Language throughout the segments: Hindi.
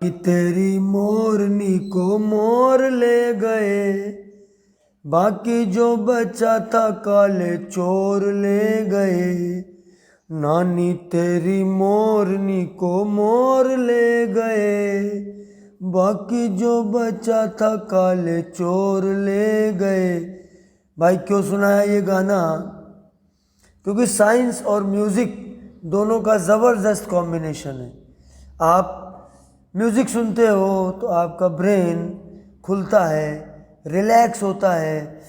बाकी तेरी मोरनी को मोर ले गए, बाकी जो बचा था काले चोर ले गए। नानी तेरी मोरनी को मोर ले गए, बाकी जो बचा था काले चोर ले गए। भाई क्यों सुनाया ये गाना? क्योंकि साइंस और म्यूज़िक दोनों का ज़बरदस्त कॉम्बिनेशन है। आप म्यूज़िक सुनते हो तो आपका ब्रेन खुलता है, रिलैक्स होता है,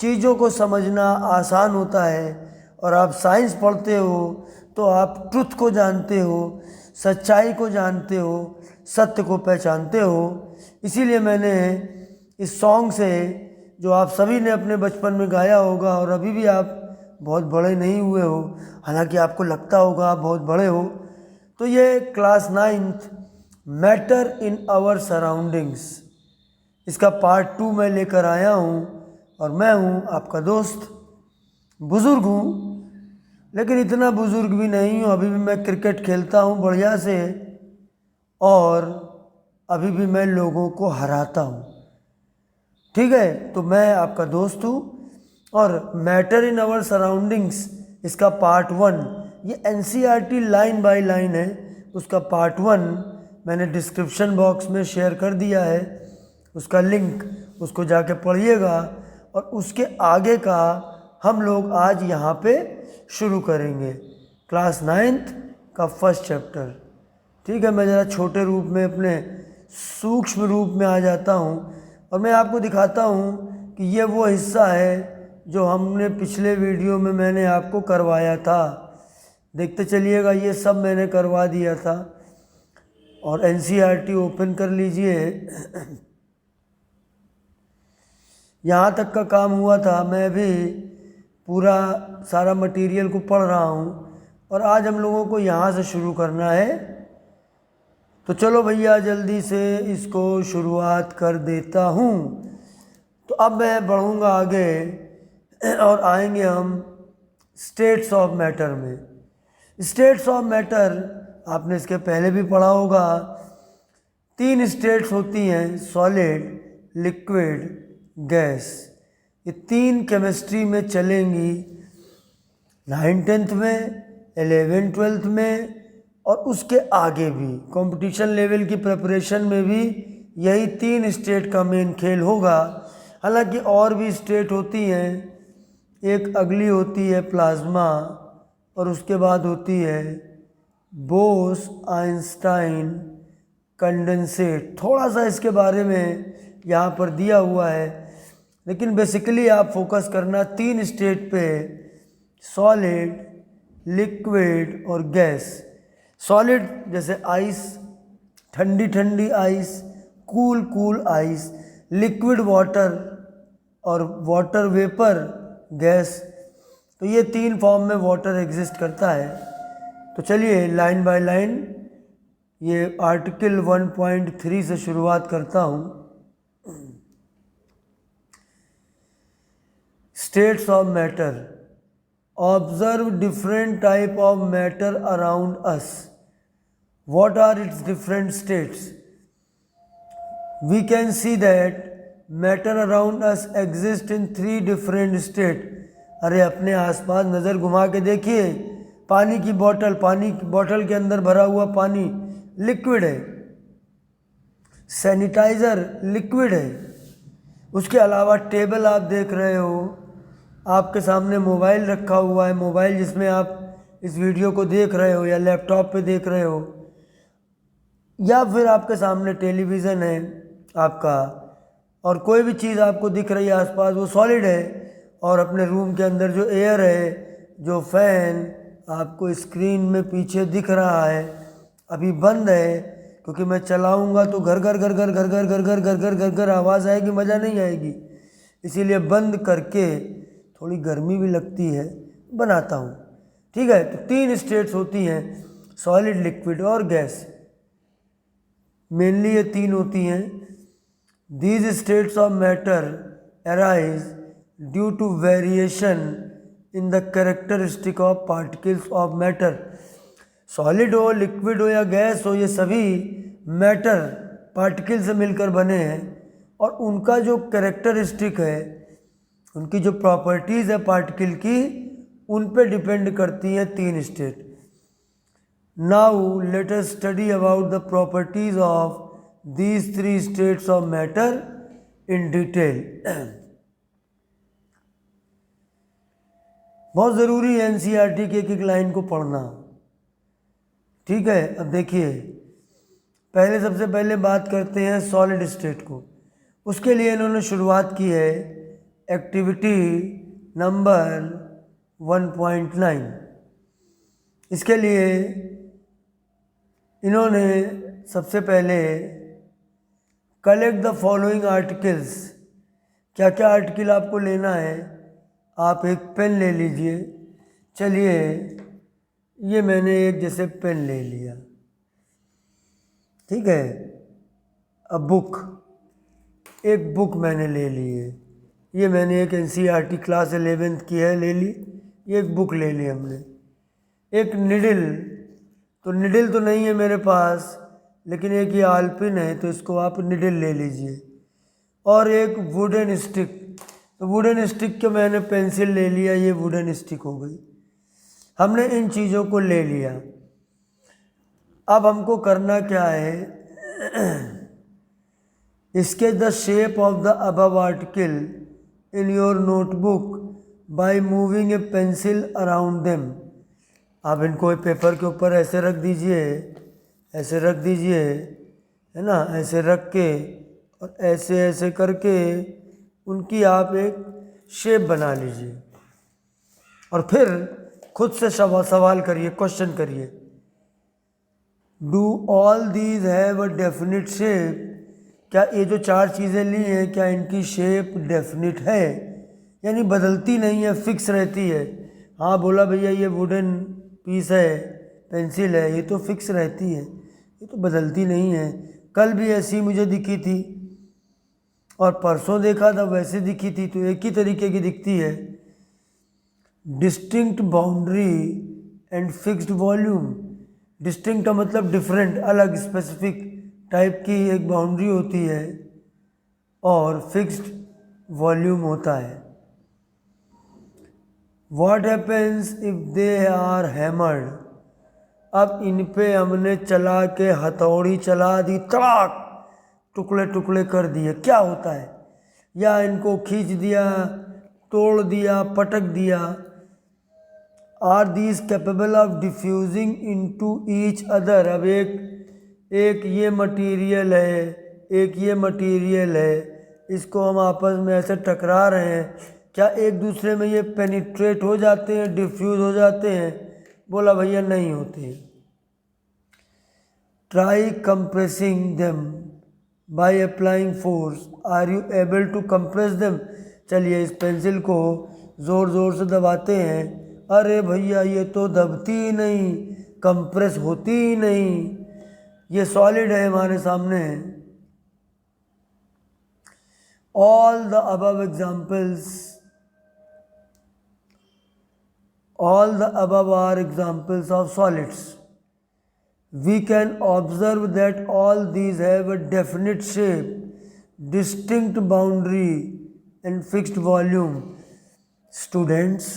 चीज़ों को समझना आसान होता है। और आप साइंस पढ़ते हो तो आप ट्रुथ को जानते हो, सच्चाई को जानते हो, सत्य को पहचानते हो। इसीलिए मैंने इस सॉन्ग से, जो आप सभी ने अपने बचपन में गाया होगा और अभी भी आप बहुत बड़े नहीं हुए हो, हालांकि आपको लगता होगा आप बहुत बड़े हो, तो ये class 9th matter in our surroundings, इसका पार्ट 2 मैं लेकर आया हूँ। और मैं हूँ आपका दोस्त, बुज़ुर्ग हूँ लेकिन इतना बुज़ुर्ग भी नहीं हूँ। अभी भी मैं क्रिकेट खेलता हूँ बढ़िया से, और अभी भी मैं लोगों को हराता हूँ। ठीक है, तो मैं आपका दोस्त हूँ। और मैटर इन आवर सराउंडिंग्स इसका पार्ट 1, ये NCERT लाइन बाय लाइन है, उसका पार्ट 1 मैंने डिस्क्रिप्शन बॉक्स में शेयर कर दिया है, उसका लिंक, उसको जाके पढ़िएगा। और उसके आगे का हम लोग आज यहाँ पे शुरू करेंगे, क्लास 9th का फर्स्ट चैप्टर। ठीक है, मैं ज़रा छोटे रूप में, अपने सूक्ष्म रूप में आ जाता हूँ और मैं आपको दिखाता हूँ कि ये वो हिस्सा है जो हमने पिछले वीडियो में मैंने आपको करवाया था। देखते चलिएगा, ये सब मैंने करवा दिया था। और NCERT ओपन कर लीजिए। यहाँ तक का काम हुआ था, मैं भी पूरा सारा मटेरियल को पढ़ रहा हूँ और आज हम लोगों को यहाँ से शुरू करना है। तो चलो भैया जल्दी से इसको शुरुआत कर देता हूँ। तो अब मैं बढ़ूँगा आगे और आएंगे हम स्टेट्स ऑफ मैटर में। स्टेट्स ऑफ मैटर आपने इसके पहले भी पढ़ा होगा। 3 स्टेट्स होती हैं, सॉलिड, लिक्विड, गैस। ये 3 केमिस्ट्री में चलेंगी 9th 10th में, 11th 12th में, और उसके आगे भी कंपटीशन लेवल की प्रिपरेशन में भी यही 3 स्टेट का मेन खेल होगा। हालांकि और भी स्टेट होती हैं, एक अगली होती है प्लाज्मा, और उसके बाद होती है बोस आइंस्टाइन कंडेंसेट। थोड़ा सा इसके बारे में यहाँ पर दिया हुआ है, लेकिन बेसिकली आप फोकस करना 3 स्टेट पे, सॉलिड, लिक्विड और गैस। सॉलिड जैसे आइस, ठंडी ठंडी ice, cool cool ice, liquid water और वाटर वेपर गैस। तो ये 3 फॉर्म में वाटर एग्जिस्ट करता है। तो चलिए लाइन बाय लाइन ये आर्टिकल 1.3 से शुरुआत करता हूँ। States of matter. Observe different type of matter around us. What are its different states? We can see that matter around us exists in 3 different states. अरे अपने आसपास नज़र घुमा के देखिए, पानी की बोतल के अंदर भरा हुआ पानी लिक्विड है, सैनिटाइज़र लिक्विड है। उसके अलावा टेबल आप देख रहे हो, आपके सामने मोबाइल रखा हुआ है, मोबाइल जिसमें आप इस वीडियो को देख रहे हो, या लैपटॉप पे देख रहे हो, या फिर आपके सामने टेलीविज़न है आपका, और कोई भी चीज़ आपको दिख रही है आसपास, वो सॉलिड है। और अपने रूम के अंदर जो एयर है, जो फैन आपको स्क्रीन में पीछे दिख रहा है, अभी बंद है, क्योंकि मैं चलाऊंगा तो घर घर घर घर घर घर घर घर घर घर घर घर आवाज़ आएगी, मज़ा नहीं आएगी, इसीलिए बंद करके, थोड़ी गर्मी भी लगती है, बनाता हूँ। ठीक है, तो 3 स्टेट्स होती हैं, सॉलिड, लिक्विड और गैस। मेनली ये 3 होती हैं। These states of matter arise due to variation in the characteristic of particles of matter. Solid हो, लिक्विड हो या गैस हो, ये सभी मैटर पार्टिकल से मिलकर बने हैं और उनका जो कैरेक्टरिस्टिक है, उनकी जो प्रॉपर्टीज़ है पार्टिकल की, उन पे डिपेंड करती हैं 3 state. Now let us study about the properties of these 3 states of matter in detail. बहुत ज़रूरी है एनसीईआरटी की एक एक लाइन को पढ़ना, ठीक है। अब देखिए, सबसे पहले बात करते हैं सॉलिड स्टेट को। उसके लिए इन्होंने शुरुआत की है एक्टिविटी नंबर 1.9। इसके लिए इन्होंने सबसे पहले कलेक्ट द फॉलोइंग आर्टिकल्स। क्या क्या आर्टिकल आपको लेना है, आप एक पेन ले लीजिए। चलिए, ये मैंने एक जैसे पेन ले लिया, ठीक है। अब बुक, एक बुक मैंने ले ली है, ये मैंने एक एनसीईआरटी क्लास 11th की है, ले ली। ये एक बुक ले ली हमने। एक निडल, तो निडल तो नहीं है मेरे पास, लेकिन एक ये आलपिन है, तो इसको आप निडल ले लीजिए। और एक वुडन स्टिक, तो वुडन स्टिक के मैंने पेंसिल ले लिया, ये वुडन स्टिक हो गई। हमने इन चीज़ों को ले लिया। अब हमको करना क्या है, इसके the shape of the above article in your notebook by moving A pencil around them. आप इनको पेपर के ऊपर ऐसे रख दीजिए, ऐसे रख दीजिए, है ना, ऐसे रख के और ऐसे ऐसे करके उनकी आप एक शेप बना लीजिए। और फिर खुद से सवाल करिए, क्वेश्चन करिए, do all these have a definite shape. क्या ये जो 4 चीज़ें ली हैं, क्या इनकी शेप डेफिनिट है, यानी बदलती नहीं है, फिक्स रहती है। हाँ बोला भैया ये वुडन पीस है, पेंसिल है, ये तो फिक्स रहती है, ये तो बदलती नहीं है। कल भी ऐसी मुझे दिखी थी और परसों देखा था वैसे दिखी थी, तो एक ही तरीके की दिखती है। Distinct boundary and fixed volume. Distinct का मतलब डिफरेंट, अलग, स्पेसिफिक टाइप की एक बाउंड्री होती है और फिक्स्ड वॉल्यूम होता है। What happens if they are hammered. अब इन पे हमने चला के हथौड़ी चला दी, तड़ाक, टुकड़े टुकड़े कर दिए, क्या होता है। या इनको खींच दिया, तोड़ दिया, पटक दिया। Are these capable of diffusing into each other. अब एक ये मटेरियल है, एक ये मटेरियल है, इसको हम आपस में ऐसे टकरा रहे हैं, क्या एक दूसरे में ये पेनिट्रेट हो जाते हैं, डिफ्यूज हो जाते हैं। बोला भैया नहीं होते हैं। Try compressing them by applying force. Are you able to compress them. चलिए इस पेंसिल को ज़ोर ज़ोर से दबाते हैं, अरे भैया ये तो दबती ही नहीं, कंप्रेस होती ही नहीं। ये सॉलिड है हमारे सामने। All the above examples, all the above are examples of solids. We can observe that all these have a definite shape, distinct boundary and fixed volume. Students,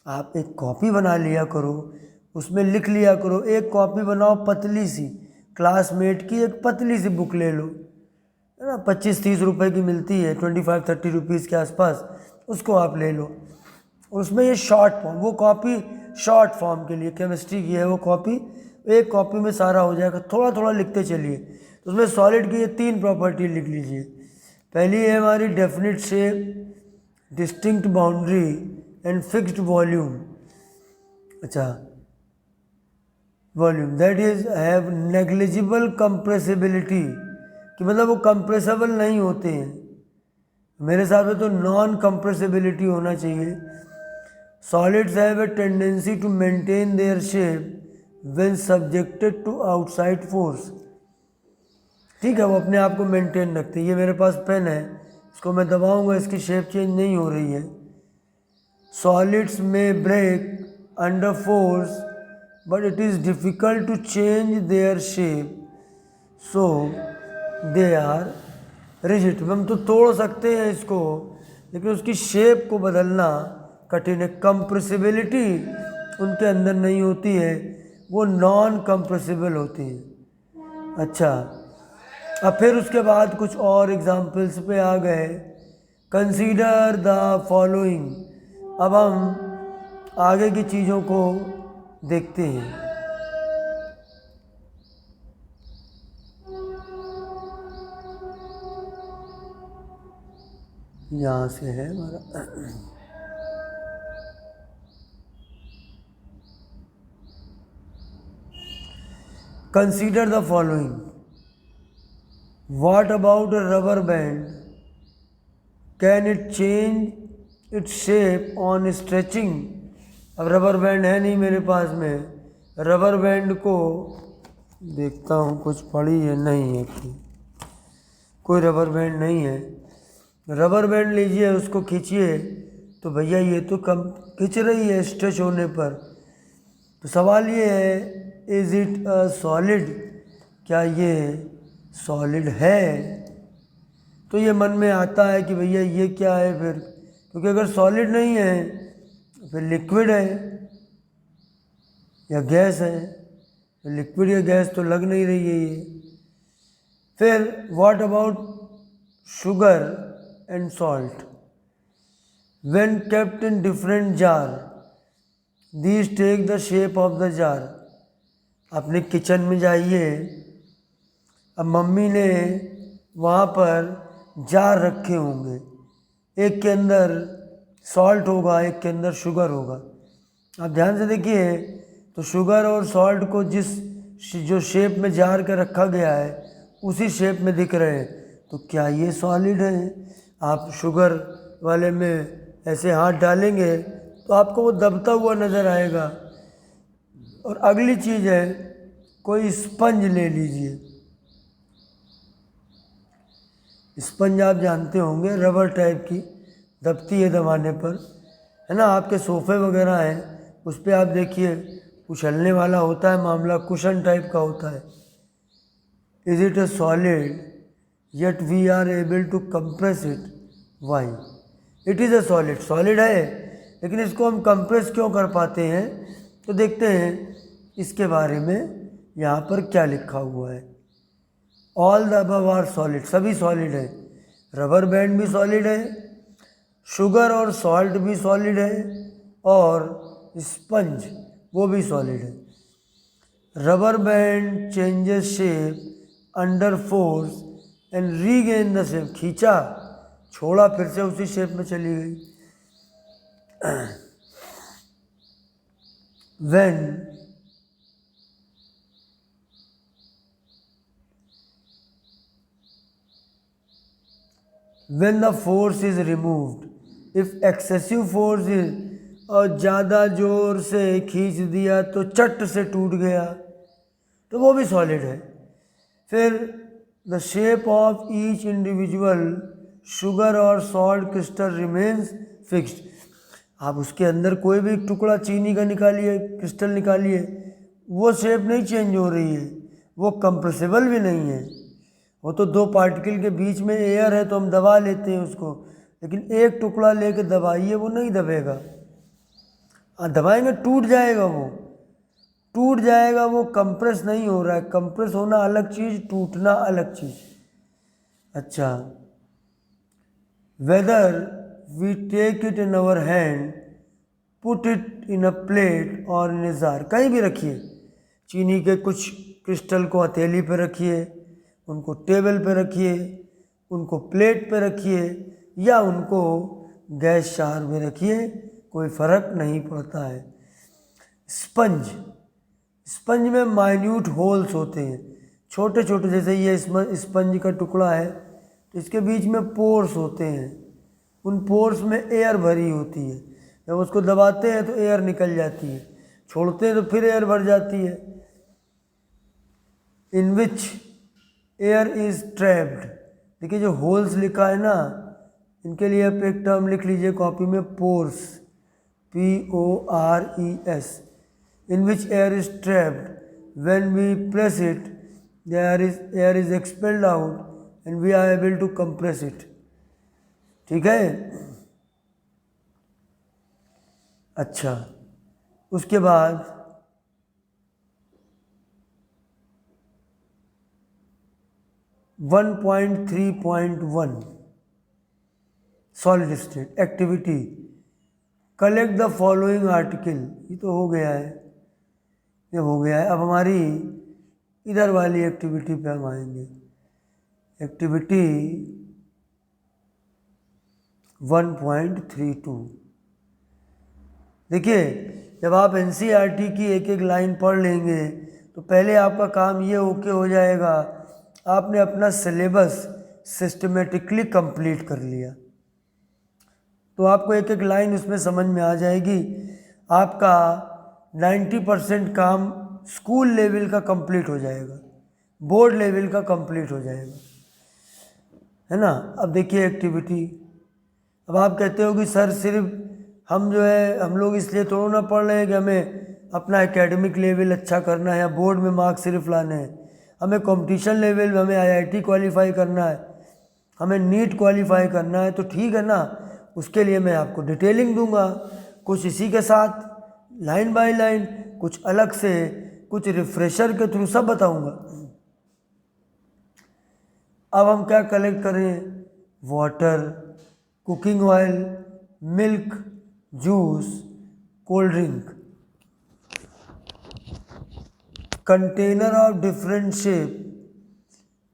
आप एक कॉपी बना लिया करो, उसमें लिख लिया करो। एक कॉपी बनाओ पतली सी, क्लासमेट की एक पतली सी बुक ले लो, है ना, 25-30 रुपए की मिलती है, 25-30 रुपीज़ के आसपास, उसको आप ले लो। और उसमें ये शॉर्ट फॉर्म, वो कॉपी शॉर्ट फॉर्म के लिए केमिस्ट्री की है वो कॉपी, एक कॉपी में सारा हो जाएगा, थोड़ा थोड़ा लिखते चलिए। तो उसमें सॉलिड की ये 3 प्रॉपर्टी लिख लीजिए। पहली है हमारी definite shape, distinct boundary and fixed volume. अच्छा, volume that is have negligible compressibility, कि मतलब वो कंप्रेसिबल नहीं होते हैं। मेरे हिसाब से तो नॉन कंप्रेसिबिलिटी होना चाहिए। Solids have a tendency to maintain their shape when subjected to outside force. ठीक है, वो अपने आप को मेंटेन रखते हैं। ये मेरे पास पेन है, इसको मैं दबाऊंगा, इसकी शेप चेंज नहीं हो रही है। Solids may break under force, but it is difficult to change their shape. So, they are rigid. हम तो तोड़ सकते हैं इसको, लेकिन उसकी शेप को बदलना कठिन है। कंप्रेसिबिलिटी उनके अंदर नहीं होती है, वो नॉन कंप्रेसिबल होती है। अच्छा, अब फिर उसके बाद कुछ और एग्जाम्पल्स पे आ गए। Consider the following. अब हम आगे की चीज़ों को देखते हैं। यहाँ से है हमारा। Consider the following. What about a rubber band? Can it change its shape on stretching? अब रबर बैंड है नहीं मेरे पास में, रबर बैंड को देखता हूँ कुछ पड़ी है, नहीं है कोई रबर बैंड नहीं है। रबर बैंड लीजिए, उसको खींचिए तो भैया ये तो कम खींच रही है स्ट्रेच होने पर। तो सवाल ये है, इज़ इट अ सॉलिड? क्या ये सॉलिड है? तो ये मन में आता है कि भैया ये क्या है फिर, क्योंकि अगर सॉलिड नहीं है तो फिर लिक्विड है या गैस है। लिक्विड या गैस तो लग नहीं रही है ये। फिर what about sugar and salt? When kept in different jar these take the shape of the jar. अपने किचन में जाइए, अब मम्मी ने वहाँ पर जार रखे होंगे, एक के अंदर सॉल्ट होगा, एक के अंदर शुगर होगा। आप ध्यान से देखिए, तो शुगर और सॉल्ट को जो शेप में जार के रखा गया है उसी शेप में दिख रहे हैं। तो क्या ये सॉलिड है? आप शुगर वाले में ऐसे हाथ डालेंगे तो आपको वो दबता हुआ नज़र आएगा। और अगली चीज़ है, कोई स्पंज ले लीजिए। स्पंज आप जानते होंगे, रबर टाइप की, दबती है दबाने पर, है ना। आपके सोफ़े वगैरह हैं, उस पर आप देखिए उछलने वाला होता है मामला, कुशन टाइप का होता है। Is it a solid yet we are able to compress it? Why? It is a solid, solid है, लेकिन इसको हम कंप्रेस क्यों कर पाते हैं? तो देखते हैं इसके बारे में यहाँ पर क्या लिखा हुआ है। All the above are solid, सभी सॉलिड है। रबर बैंड भी सॉलिड है, शुगर और सॉल्ट भी सॉलिड है, और स्पंज वो भी सॉलिड है। Rubber band changes shape under force and regain the shape. खींचा, छोड़ा, फिर से उसी शेप में चली गई। when the force is removed, if excessive force is, और ज़्यादा ज़ोर से खींच दिया तो चट से टूट गया, तो वो भी सॉलिड है। फिर the shape of each individual sugar और सॉल्ट क्रिस्टल रिमेन्स फिक्स्ड। आप उसके अंदर कोई भी टुकड़ा चीनी का निकालिए, क्रिस्टल निकालिए, वो शेप नहीं चेंज हो रही है, वो कंप्रेसिबल भी नहीं है। वो तो दो पार्टिकल के बीच में एयर है तो हम दबा लेते हैं उसको, लेकिन एक टुकड़ा लेके दबाइए वो नहीं दबेगा। दबाएंगे टूट जाएगा, वो टूट जाएगा, वो कंप्रेस नहीं हो रहा है। कंप्रेस होना अलग चीज़, टूटना अलग चीज़। अच्छा, whether we take it in our hand, put it in a plate और इन ए जार, कहीं भी रखिए, चीनी के कुछ क्रिस्टल को हथेली पे रखिए, उनको टेबल पे रखिए, उनको प्लेट पे रखिए, या उनको गैस जार में रखिए, कोई फ़र्क नहीं पड़ता है। स्पंज, स्पंज में माइन्यूट होल्स होते हैं, छोटे छोटे, जैसे ये स्पंज का टुकड़ा है तो इसके बीच में पोर्स होते हैं, उन पोर्स में एयर भरी होती है। जब उसको दबाते हैं तो एयर निकल जाती है, छोड़ते हैं तो फिर एयर भर जाती है। इन विच एयर इज ट्रैप्ड। देखिए जो होल्स लिखा है ना, इनके लिए आप एक टर्म लिख लीजिए कॉपी में, pores, PORES, in which air is trapped. When we press it, the air is expelled out and we are able to compress it. ठीक है। अच्छा, उसके बाद one 1.3.1 solid state activity, collect the following article. ये तो हो गया है, ये हो गया है। अब हमारी इधर वाली एक्टिविटी पे हम आएंगे। एक्टिविटी 1.32। देखिए, जब आप एनसीईआरटी की एक एक लाइन पढ़ लेंगे तो पहले आपका काम ये ओके हो जाएगा, आपने अपना सिलेबस सिस्टमेटिकली कंप्लीट कर लिया। तो आपको एक एक लाइन उसमें समझ में आ जाएगी। आपका 90% काम स्कूल लेवल का कंप्लीट हो जाएगा, बोर्ड लेवल का कंप्लीट हो जाएगा, है ना। अब देखिए एक्टिविटी। अब आप कहते हो कि सर सिर्फ हम जो है हम लोग इसलिए थोड़ा ना पढ़ रहे हैं कि हमें अपना एकेडमिक लेवल अच्छा करना है या बोर्ड में मार्क्स सिर्फ लाने हैं। हमें कंपटीशन लेवल में हमें आईआईटी क्वालिफाई करना है, हमें नीट क्वालिफाई करना है। तो ठीक है ना, उसके लिए मैं आपको डिटेलिंग दूंगा, कुछ इसी के साथ लाइन बाय लाइन, कुछ अलग से, कुछ रिफ्रेशर के थ्रू, सब बताऊंगा। अब हम क्या कलेक्ट करें? Water, cooking oil, milk, juice, cold drink. Container of different shape,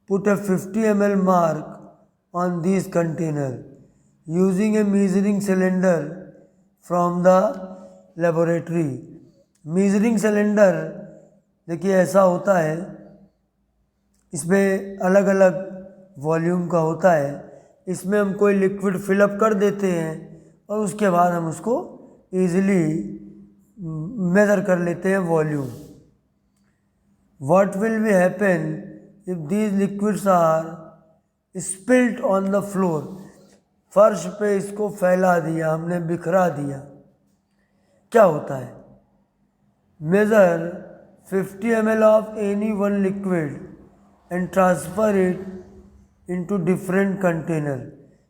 put a 50 ml mark on these container using a measuring cylinder from the laboratory। measuring cylinder देखिए ऐसा होता है, इसमें अलग अलग वॉल्यूम का होता है। इसमें हम कोई लिक्विड फिलअप कर देते हैं और उसके बाद हम उसको ईजिली मेज़र कर लेते हैं volume. What will be happen if these liquids are spilt on the floor? फर्श पे इसको फैला दिया हमने, बिखरा दिया, क्या होता है? Measure 50 ml of any one liquid and transfer it into different container।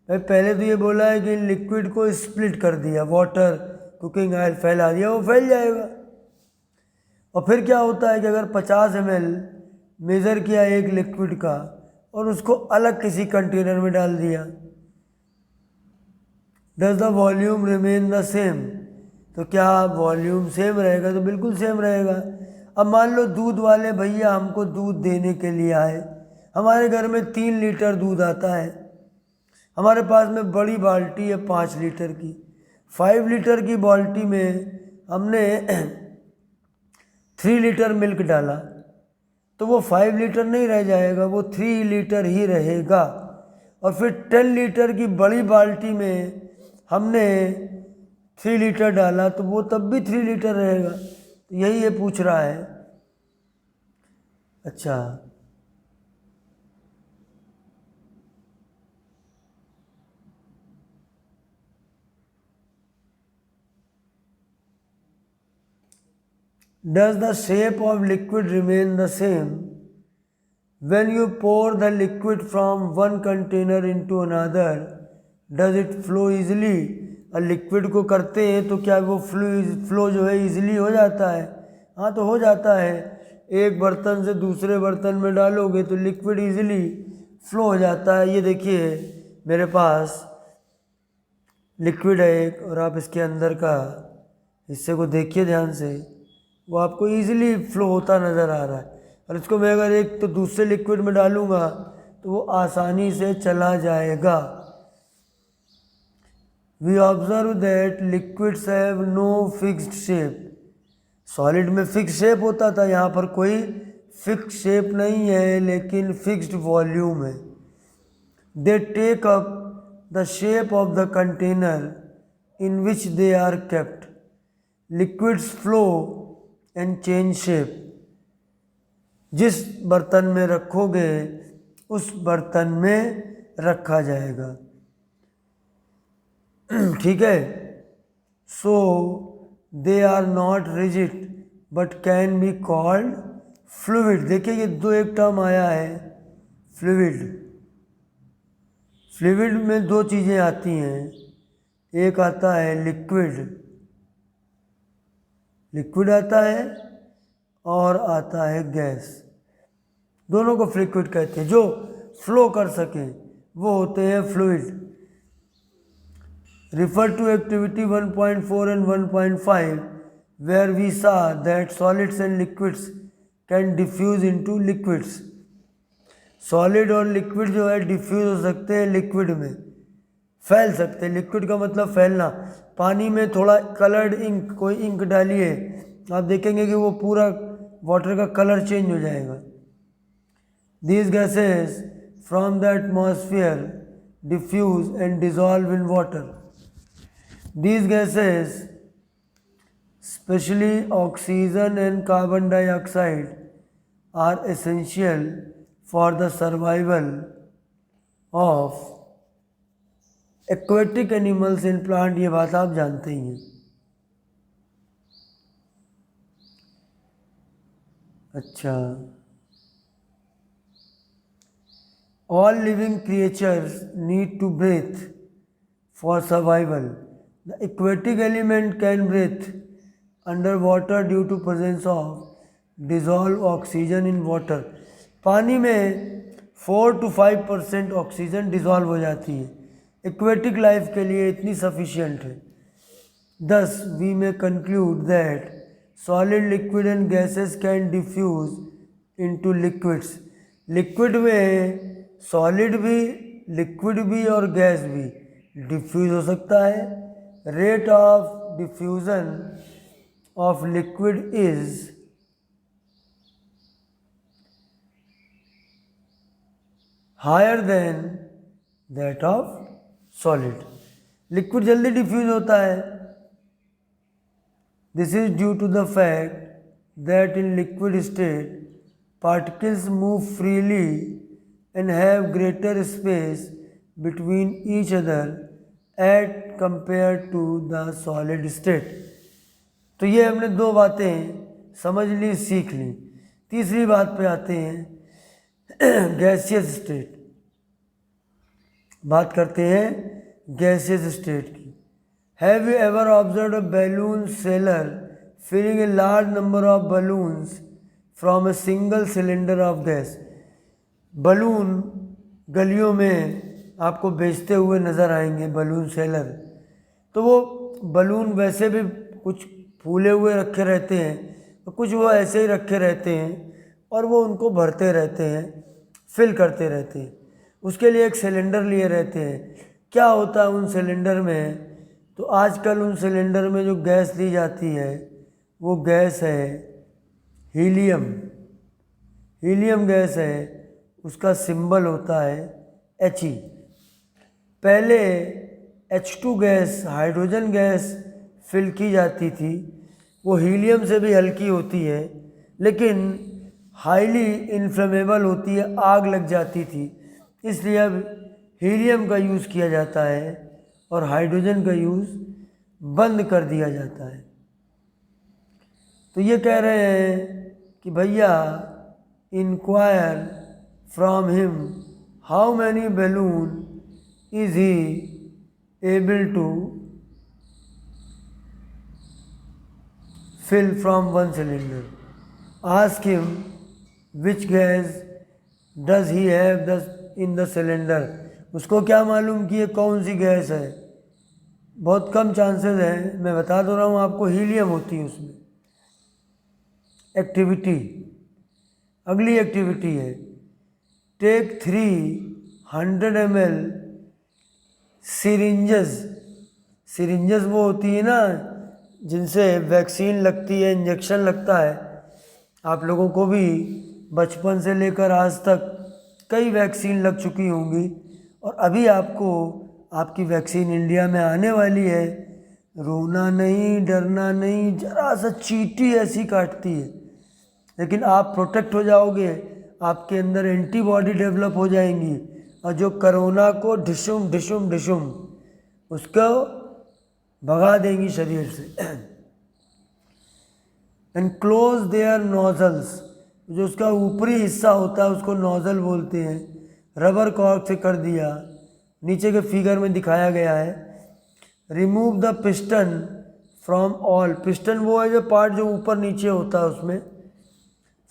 भाई पहले तो ये बोला है कि लिक्विड को स्प्लिट कर दिया, वाटर, कुकिंग ऑयल फैला दिया, वो फैल जाएगा। और फिर क्या होता है कि अगर 50 ml मेज़र किया एक लिक्विड का और उसको अलग किसी कंटेनर में डाल दिया, does the volume remain the same? तो क्या वॉल्यूम सेम रहेगा? तो बिल्कुल सेम रहेगा। अब मान लो दूध वाले भैया हमको दूध देने के लिए आए, हमारे घर में 3 लीटर दूध आता है, हमारे पास में बड़ी बाल्टी है 5 लीटर की। 5 लीटर की बाल्टी में हमने 3 लीटर मिल्क डाला, तो वो 5 लीटर नहीं रह जाएगा, वो 3 लीटर ही रहेगा। और फिर 10 लीटर की बड़ी बाल्टी में हमने 3 लीटर डाला, तो वो तब भी 3 लीटर रहेगा। तो यही ये पूछ रहा है। अच्छा, does the shape of liquid remain the same when you pour the liquid from one container into another? Does it flow easily? और लिक्विड को करते हैं तो क्या वो फ्लो जो है इजीली हो जाता है? हाँ, तो हो जाता है। एक बर्तन से दूसरे बर्तन में डालोगे तो लिक्विड इजीली फ्लो हो जाता है। ये देखिए मेरे पास लिक्विड है एक, और आप इसके अंदर का हिस्से को देखिए ध्यान से, वो आपको इजीली फ्लो होता नज़र आ रहा है। और इसको मैं अगर एक तो दूसरे लिक्विड में डालूंगा तो वो आसानी से चला जाएगा। We observe that liquids have no fixed shape. Solid में फिक्स शेप होता था, यहाँ पर कोई फिक्स शेप नहीं है, लेकिन फिक्स्ड वॉल्यूम है। They take up the shape of the container in which they are kept. Liquids flow and change shape. जिस बर्तन में रखोगे उस बर्तन में रखा जाएगा। ठीक है। So they are not rigid but can be called fluid. देखिए ये दो एक टर्म आया है, फ्लूइड। फ्लूइड में दो चीज़ें आती हैं, एक आता है लिक्विड आता है और आता है गैस। दोनों को फ्लूइड कहते हैं। जो फ्लो कर सके वो होते हैं fluid. Refer to activity 1.4 and 1.5 where we saw that solids and liquids can diffuse into liquids. Solid और लिक्विड जो है डिफ्यूज हो सकते हैं, लिक्विड में फैल सकते हैं। लिक्विड का मतलब फैलना। पानी में थोड़ा कलर्ड इंक, कोई इंक डालिए, आप देखेंगे कि वो पूरा वाटर का कलर चेंज हो जाएगा। These gases from the atmosphere diffuse and dissolve in water. These gases, especially oxygen and carbon dioxide, are essential for the survival of aquatic animals in plant। ये बात आप जानते ही हैं। अच्छा, all living creatures need to breathe for survival. The aquatic element can breathe underwater due to presence of dissolved oxygen in water. पानी में 4 to 5% ऑक्सीजन डिजॉल्व हो जाती है। एक्वेटिक लाइफ के लिए इतनी सफिशिएंट है। Thus, we may conclude that solid, liquid and gases can diffuse into liquids. Liquid में सॉलिड भी, लिक्विड भी और गैस भी डिफ्यूज हो सकता है। Rate of diffusion of liquid is higher than that of solid. Liquid जल्दी डिफ्यूज होता है। This is due to the fact that in liquid state particles move freely and have greater space between each other at compared to the solid state। तो ये हमने दो बातें समझ ली, सीख ली। तीसरी बात पे आते हैं, गैसियस स्टेट। बात करते हैं गैसियस स्टेट की। Have you ever observe a balloon seller filling a large number of balloons from a single cylinder of gas. Balloon गलियों में आपको बेचते हुए नज़र आएंगे, बलून सेलर। तो वो बलून वैसे भी कुछ फूले हुए रखे रहते हैं, तो कुछ वो ऐसे ही रखे रहते हैं और वो उनको भरते रहते हैं, फिल करते रहते हैं। उसके लिए एक सिलेंडर लिए रहते हैं। क्या होता है उन सिलेंडर में? तो आजकल उन सिलेंडर में जो गैस दी जाती है वो गैस है हीलियम। हीलियम गैस है, उसका सिंबल होता है He। पहले H2 gas, hydrogen gas fill की जाती थी, वो हीलियम से भी हल्की होती है लेकिन हाईली इन्फ्लेमेबल होती है, आग लग जाती थी। इसलिए अब हीलियम का यूज़ किया जाता है और हाइड्रोजन का यूज़ बंद कर दिया जाता है। तो ये कह रहे हैं कि भैया inquire from him how many balloon is he able to fill from one cylinder. Ask him which gas does he have in the cylinder. उसको क्या मालूम कि ये कौन सी गैस है? बहुत कम चांसेस हैं, मैं बता दो रहा हूँ आपको, हीलियम होती है उसमें। एक्टिविटी, अगली एक्टिविटी है, टेक 300 ml सिरिंजेस। सिरिंजेस वो होती है ना जिनसे वैक्सीन लगती है, इंजेक्शन लगता है। आप लोगों को भी बचपन से लेकर आज तक कई वैक्सीन लग चुकी होंगी और अभी आपको आपकी वैक्सीन इंडिया में आने वाली है। रोना नहीं, डरना नहीं, जरा सा चींटी ऐसी काटती है लेकिन आप प्रोटेक्ट हो जाओगे, आपके अंदर एंटीबॉडी डेवलप हो जाएंगी और जो कोरोना को ढिशुम ढिशुम ढिशुम उसको भगा देंगी शरीर से। एंड क्लोज देयर नोजल्स, जो उसका ऊपरी हिस्सा होता है उसको नोजल बोलते हैं, रबर कॉर्क से कर दिया। नीचे के फिगर में दिखाया गया है। Remove the piston from all, piston वो है जो पार्ट जो ऊपर नीचे होता है उसमें,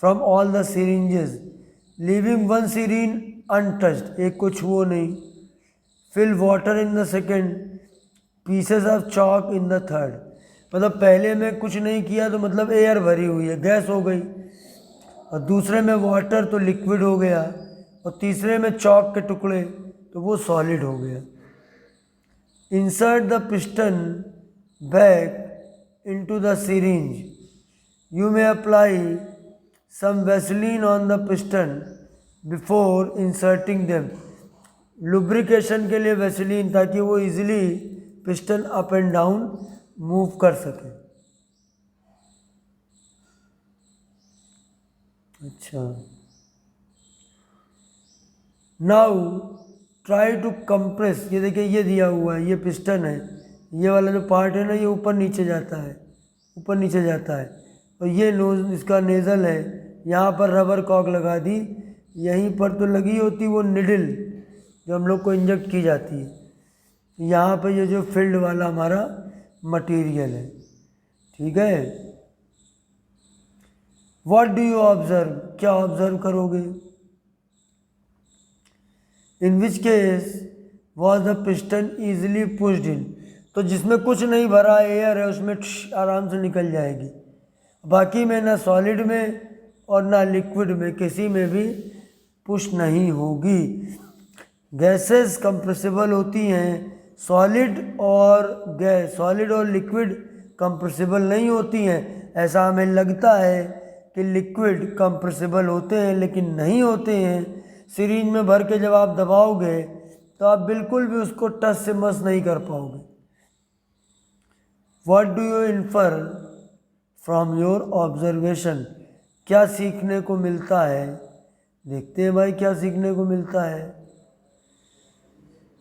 from all the syringes, leaving one syringe untouched, एक को छुओ नहीं। Fill water in the second, pieces of chalk in the third, मतलब पहले में कुछ नहीं किया तो मतलब एयर भरी हुई है, गैस हो गई, और दूसरे में वाटर तो लिक्विड हो गया, और तीसरे में चॉक के टुकड़े तो वो सॉलिड हो गया। Insert the piston back into the syringe. You may apply some Vaseline on the piston before inserting them. Lubrication के लिए वैसलीन, ताकि वो easily piston up and down move कर सके। अच्छा, नाउ ट्राई टू कंप्रेस, ये देखिए ये दिया हुआ है, ये पिस्टन है, ये वाला जो पार्ट है ना ये ऊपर नीचे जाता है, ऊपर नीचे जाता है, और ये नोज इसका नेज़ल है, यहाँ पर रबर कॉक लगा दी, यहीं पर तो लगी होती वो निडल जो हम लोग को इंजेक्ट की जाती है, यहाँ पर ये जो फील्ड वाला हमारा मटेरियल है, ठीक है। व्हाट डू यू ऑब्जर्व, क्या ऑब्जर्व करोगे। In which case was the piston easily pushed in, तो जिसमें कुछ नहीं भरा एयर है उसमें आराम से निकल जाएगी, बाकी में ना सॉलिड में और ना लिक्विड में किसी में भी पुश नहीं होगी। गैसेस कंप्रेसिबल होती हैं, सॉलिड और गैस, सॉलिड और लिक्विड कंप्रेसिबल नहीं होती हैं। ऐसा हमें लगता है कि लिक्विड कंप्रेसिबल होते हैं लेकिन नहीं होते हैं। सिरिंज में भर के जब आप दबाओगे तो आप बिल्कुल भी उसको टच से मस नहीं कर पाओगे। What do you infer from your observation, क्या सीखने को मिलता है। देखते हैं भाई क्या सीखने को मिलता है।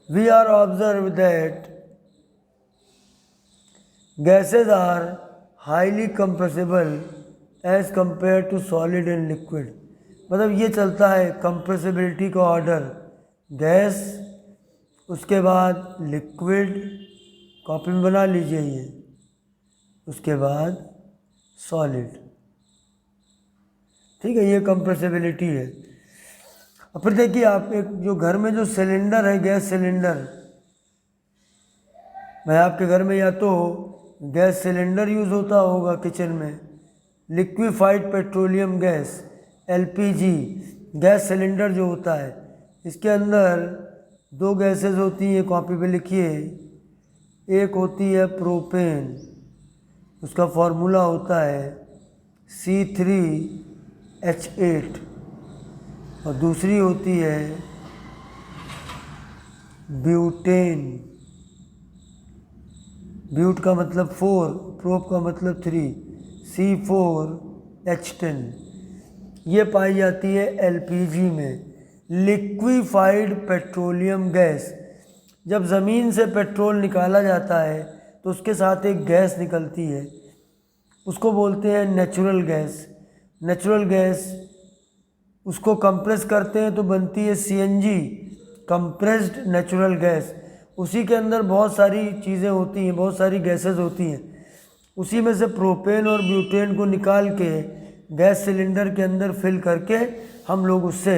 We are observed that gases are highly compressible as compared to solid and liquid, मतलब ये चलता है कंप्रेसिबिलिटी का ऑर्डर, गैस, उसके बाद लिक्विड, कॉपी में बना लीजिए ये, उसके बाद सॉलिड, ठीक है, ये कंप्रेसिबिलिटी है। और फिर देखिए आप एक जो घर में जो सिलेंडर है, गैस सिलेंडर, मैं आपके घर में या तो गैस सिलेंडर यूज़ होता होगा किचन में, liquefied petroleum gas LPG gas cylinder जो होता है, इसके अंदर दो गैसेस होती हैं, कॉपी पे लिखिए। एक होती है प्रोपेन, उसका फॉर्मूला होता है C3H8, और दूसरी होती है ब्यूटेन, ब्यूट का मतलब 4, प्रोप का मतलब 3, C4H10, ये पाई जाती है LPG में, लिक्विफाइड पेट्रोलियम गैस। जब ज़मीन से पेट्रोल निकाला जाता है तो उसके साथ एक गैस निकलती है, उसको बोलते हैं नेचुरल गैस। नेचुरल गैस उसको कंप्रेस करते हैं तो बनती है CNG, कंप्रेस्ड नेचुरल गैस। उसी के अंदर बहुत सारी चीज़ें होती हैं, बहुत सारी गैसेस होती हैं, उसी में से प्रोपेन और ब्यूटेन को निकाल के गैस सिलेंडर के अंदर फिल करके हम लोग उससे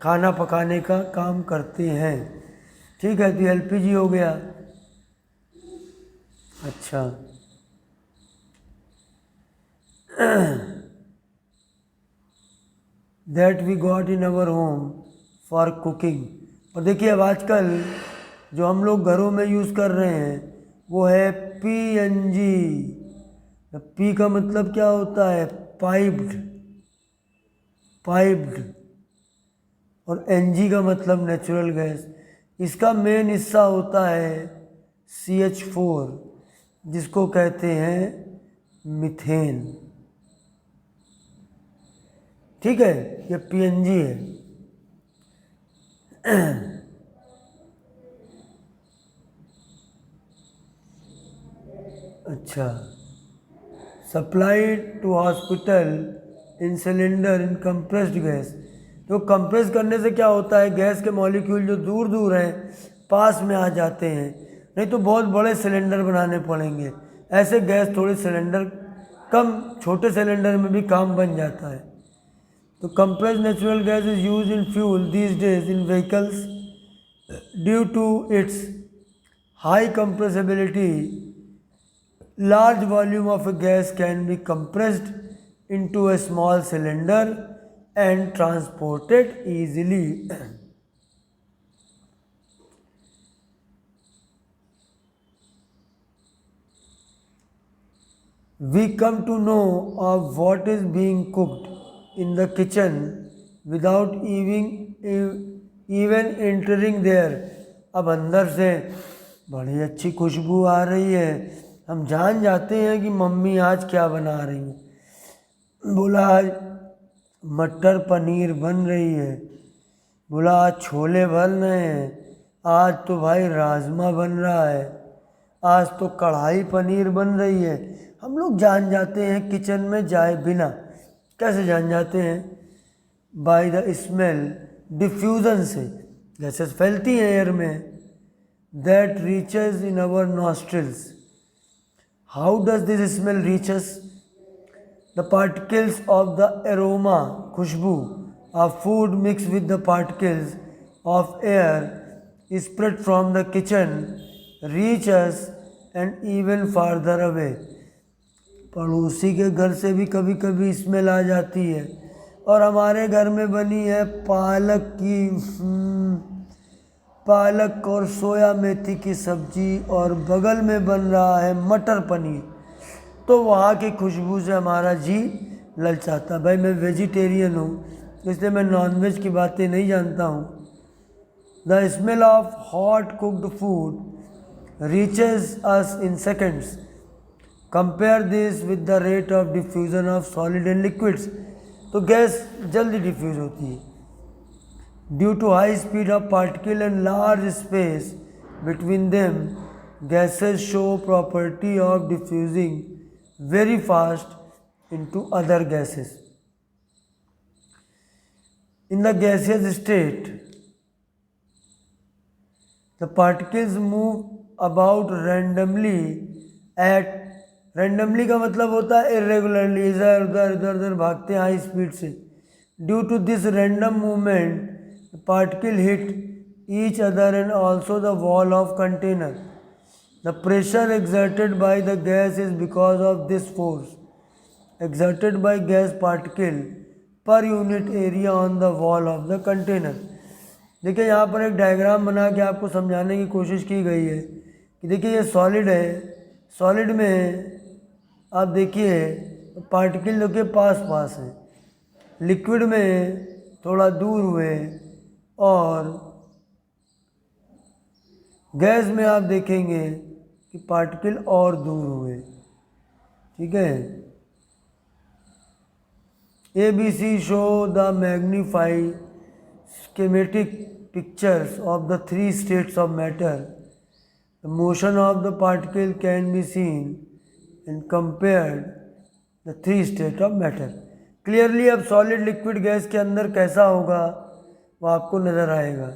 खाना पकाने का काम करते हैं, ठीक है। तो LPG हो गया। अच्छा that we got in our home for cooking, और देखिए अब आजकल जो हम लोग घरों में यूज़ कर रहे हैं वो है PNG। P का मतलब क्या होता है, पाइप्ड, पाइप्ड, और NG का मतलब नेचुरल गैस। इसका मेन हिस्सा होता है CH4, जिसको कहते हैं मीथेन, ठीक है, ये PNG है। अच्छा, supplied to hospital in cylinder in compressed gas. तो कंप्रेस करने से क्या होता है, गैस के मॉलिक्यूल जो दूर दूर हैं पास में आ जाते हैं, नहीं तो बहुत बड़े सिलेंडर बनाने पड़ेंगे। ऐसे गैस थोड़े सिलेंडर कम छोटे सिलेंडर में भी काम बन जाता है। तो compressed natural gas is used in fuel these days in vehicles due to its high compressibility. Large volume of a gas can be compressed into a small cylinder and transported easily. We come to know of what is being cooked in the kitchen without even entering there. अब अंदर से बड़ी अच्छी खुशबू आ रही है, हम जान जाते हैं कि मम्मी आज क्या बना रही है। बोला आज मटर पनीर बन रही है, बोला आज छोले बन रहे हैं, आज तो भाई राजमा बन रहा है, आज तो कढ़ाई पनीर बन रही है। हम लोग जान जाते हैं किचन में जाए बिना। कैसे जान जाते हैं? बाय द स्मेल, डिफ्यूज़न से गैसेस फैलती हैं एयर में, that reaches in our nostrils. How does this smell reaches? The particles of the aroma, खुशबू of food mix with the particles of air spread from the kitchen reaches and even farther away. पड़ोसी के घर से भी कभी कभी स्मेल आ जाती है। और हमारे घर में बनी है पालक की पालक और सोया मेथी की सब्जी, और बगल में बन रहा है मटर पनीर, तो वहाँ की खुशबू से हमारा जी ललचाता। भाई मैं वेजिटेरियन हूँ, इसलिए मैं नॉनवेज की बातें नहीं जानता हूँ। The smell of hot cooked food reaches us in seconds. Compare this with the rate of diffusion of solid and liquids. तो गैस जल्दी डिफ्यूज़ होती है due to high speed of particle and large space between them. Gases show property of diffusing very fast into other gases. In the gaseous state the particles move about randomly at, randomly का मतलब होता है इरेगुलरली, इधर उधर इधर उधर भागते हैं हाई स्पीड से। Due to this random movement particle hit each other and also the wall of container. The pressure exerted by the gas is because of this force exerted by gas particle per unit area on the wall of the container। देखिए यहाँ पर एक डायग्राम बना के आपको समझाने की कोशिश की गई है कि देखिए ये सॉलिड है, सॉलिड में आप देखिए पार्टिकल जो के पास पास है, लिक्विड में थोड़ा दूर हुए, और गैस में आप देखेंगे कि पार्टिकल और दूर हुए। ठीक है। ABC show the magnify schematic pictures of the three states of matter. The motion of the particle can be seen and compared the three states of matter. Clearly अब solid liquid गैस के अंदर कैसा होगा वो आपको नज़र आएगा।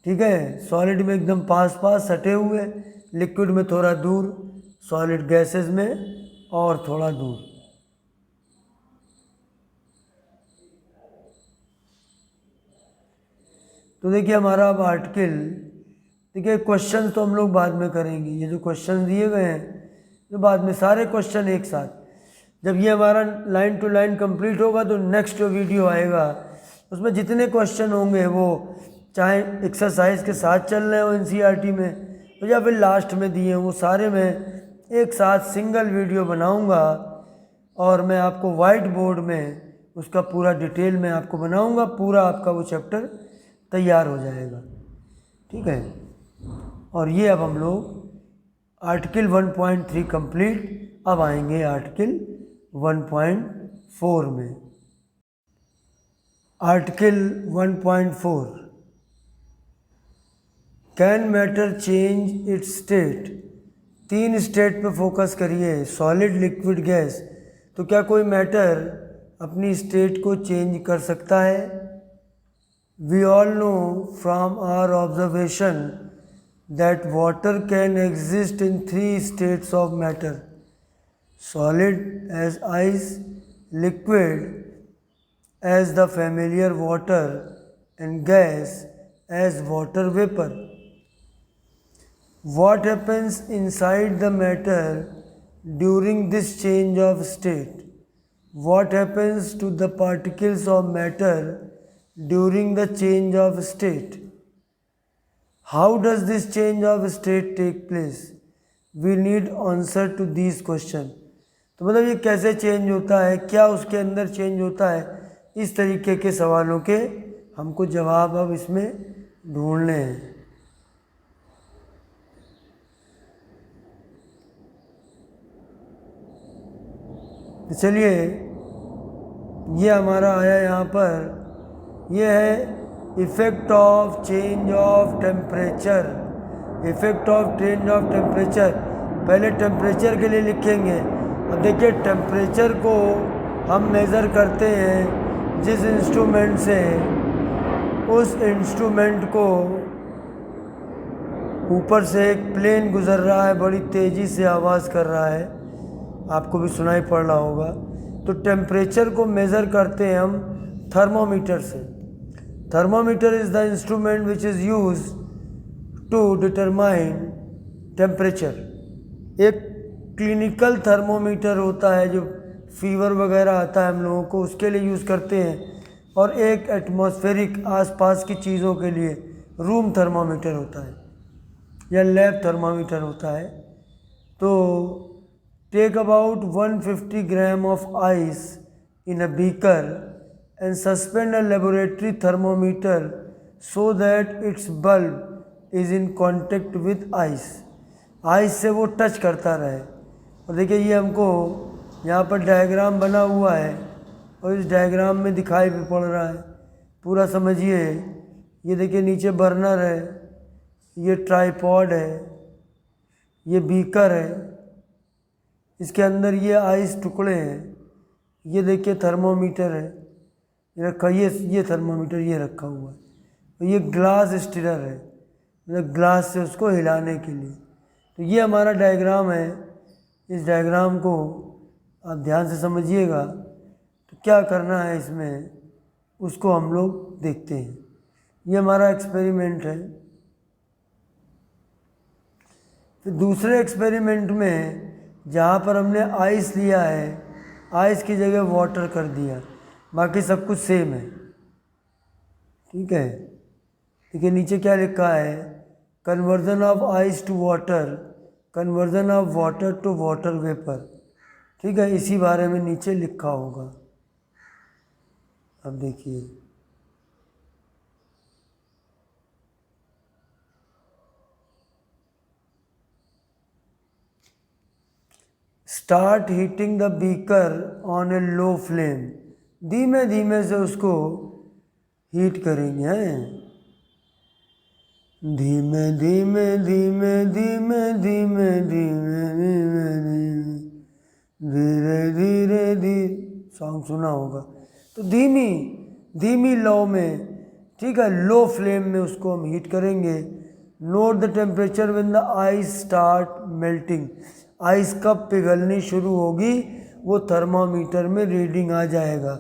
ठीक है, सॉलिड में एकदम पास पास सटे हुए, लिक्विड में थोड़ा दूर, सॉलिड गैसेस में और थोड़ा दूर। तो देखिए हमारा अब आर्टिकल, देखिए क्वेश्चन तो हम लोग बाद में करेंगे, ये जो क्वेश्चन दिए गए हैं तो बाद में सारे क्वेश्चन एक साथ। जब ये हमारा लाइन टू लाइन कंप्लीट होगा तो नेक्स्ट जो वीडियो आएगा उसमें जितने क्वेश्चन होंगे वो चाहे एक्सरसाइज के साथ चल रहे हो एनसीईआरटी में तो या फिर लास्ट में दिए वो सारे मैं एक साथ सिंगल वीडियो बनाऊंगा और मैं आपको वाइट बोर्ड में उसका पूरा डिटेल में आपको बनाऊंगा, पूरा आपका वो चैप्टर तैयार हो जाएगा। ठीक है, और ये अब हम लोग आर्टिकल 1.3 कंप्लीट, अब आएंगे आर्टिकल 1.4 में। Article 1.4 can matter change it's state. 3 state पे फोकस करिए, सॉलिड, लिक्विड, गैस। तो क्या कोई मैटर अपनी स्टेट को चेंज कर सकता है? We all know from our observation that water can exist in three states of matter: solid as ice, liquid as the familiar water, and gas as water vapor. What happens inside the matter during this change of state? What happens to the particles of matter during the change of state? How does this change of state take place? We need answer to these questions. तो मतलब ये कैसे चेंज होता है, क्या उसके अंदर चेंज होता है, इस तरीके के सवालों के हमको जवाब अब इसमें ढूंढने हैं। तो चलिए, ये हमारा आया यहाँ पर, ये है effect of change of temperature. Effect of change of temperature, पहले टेम्परेचर के लिए लिखेंगे। अब देखिए, टेम्परेचर को हम मेज़र करते हैं जिस इंस्ट्रूमेंट से, उस इंस्ट्रूमेंट को ऊपर से एक प्लेन गुज़र रहा है, बड़ी तेज़ी से आवाज़ कर रहा है, आपको भी सुनाई पड़ रहा होगा। तो टेम्परेचर को मेज़र करते हैं हम थर्मोमीटर से। Thermometer is the instrument which is use to determine temperature. एक क्लिनिकल थर्मोमीटर होता है जो फीवर वगैरह आता है हम लोगों को, उसके लिए यूज़ करते हैं, और एक एटमॉस्फेरिक आसपास की चीज़ों के लिए रूम थर्मोमीटर होता है या लैब थर्मोमीटर होता है। तो take about 150 gram of ice in a beaker and suspend a laboratory thermometer so that its bulb is in contact with ice. Ice से वो टच करता रहे। और देखिए, ये हमको यहाँ पर डायग्राम बना हुआ है और इस डायग्राम में दिखाई भी पड़ रहा है, पूरा समझिए। ये देखिए, नीचे बर्नर है, ये ट्राईपॉड है, ये बीकर है, इसके अंदर ये आइस टुकड़े हैं, ये देखिए थर्मोमीटर है, ये रखा, ये थर्मोमीटर ये रखा हुआ है, और ये ग्लास स्टिरर है, मतलब ग्लास से उसको हिलाने के लिए। तो ये हमारा डायग्राम है। इस डायग्राम को आप ध्यान से समझिएगा। तो क्या करना है इसमें, उसको हम लोग देखते हैं। ये हमारा एक्सपेरिमेंट है। फिर दूसरे एक्सपेरिमेंट में जहाँ पर हमने आइस लिया है, आइस की जगह वाटर कर दिया, बाकी सब कुछ सेम है, ठीक है। देखिए, नीचे क्या लिखा है, conversion of ice to water, conversion of water to water vapour, ठीक है, इसी बारे में नीचे लिखा होगा। अब देखिए, start heating the beaker on A low flame, धीमे धीमे से उसको हीट करेंगे, हैं, धीमे धीमे धीमे धीमे धीमे धीमे धीमे धीरे धीरे धीरे, सॉन्ग सुना होगा। तो धीमी धीमी लो में, ठीक है, लो फ्लेम में उसको हम हीट करेंगे। Note the temperature when the ice start melting, ice कब पिघलनी शुरू होगी वो थर्मामीटर में रीडिंग आ जाएगा।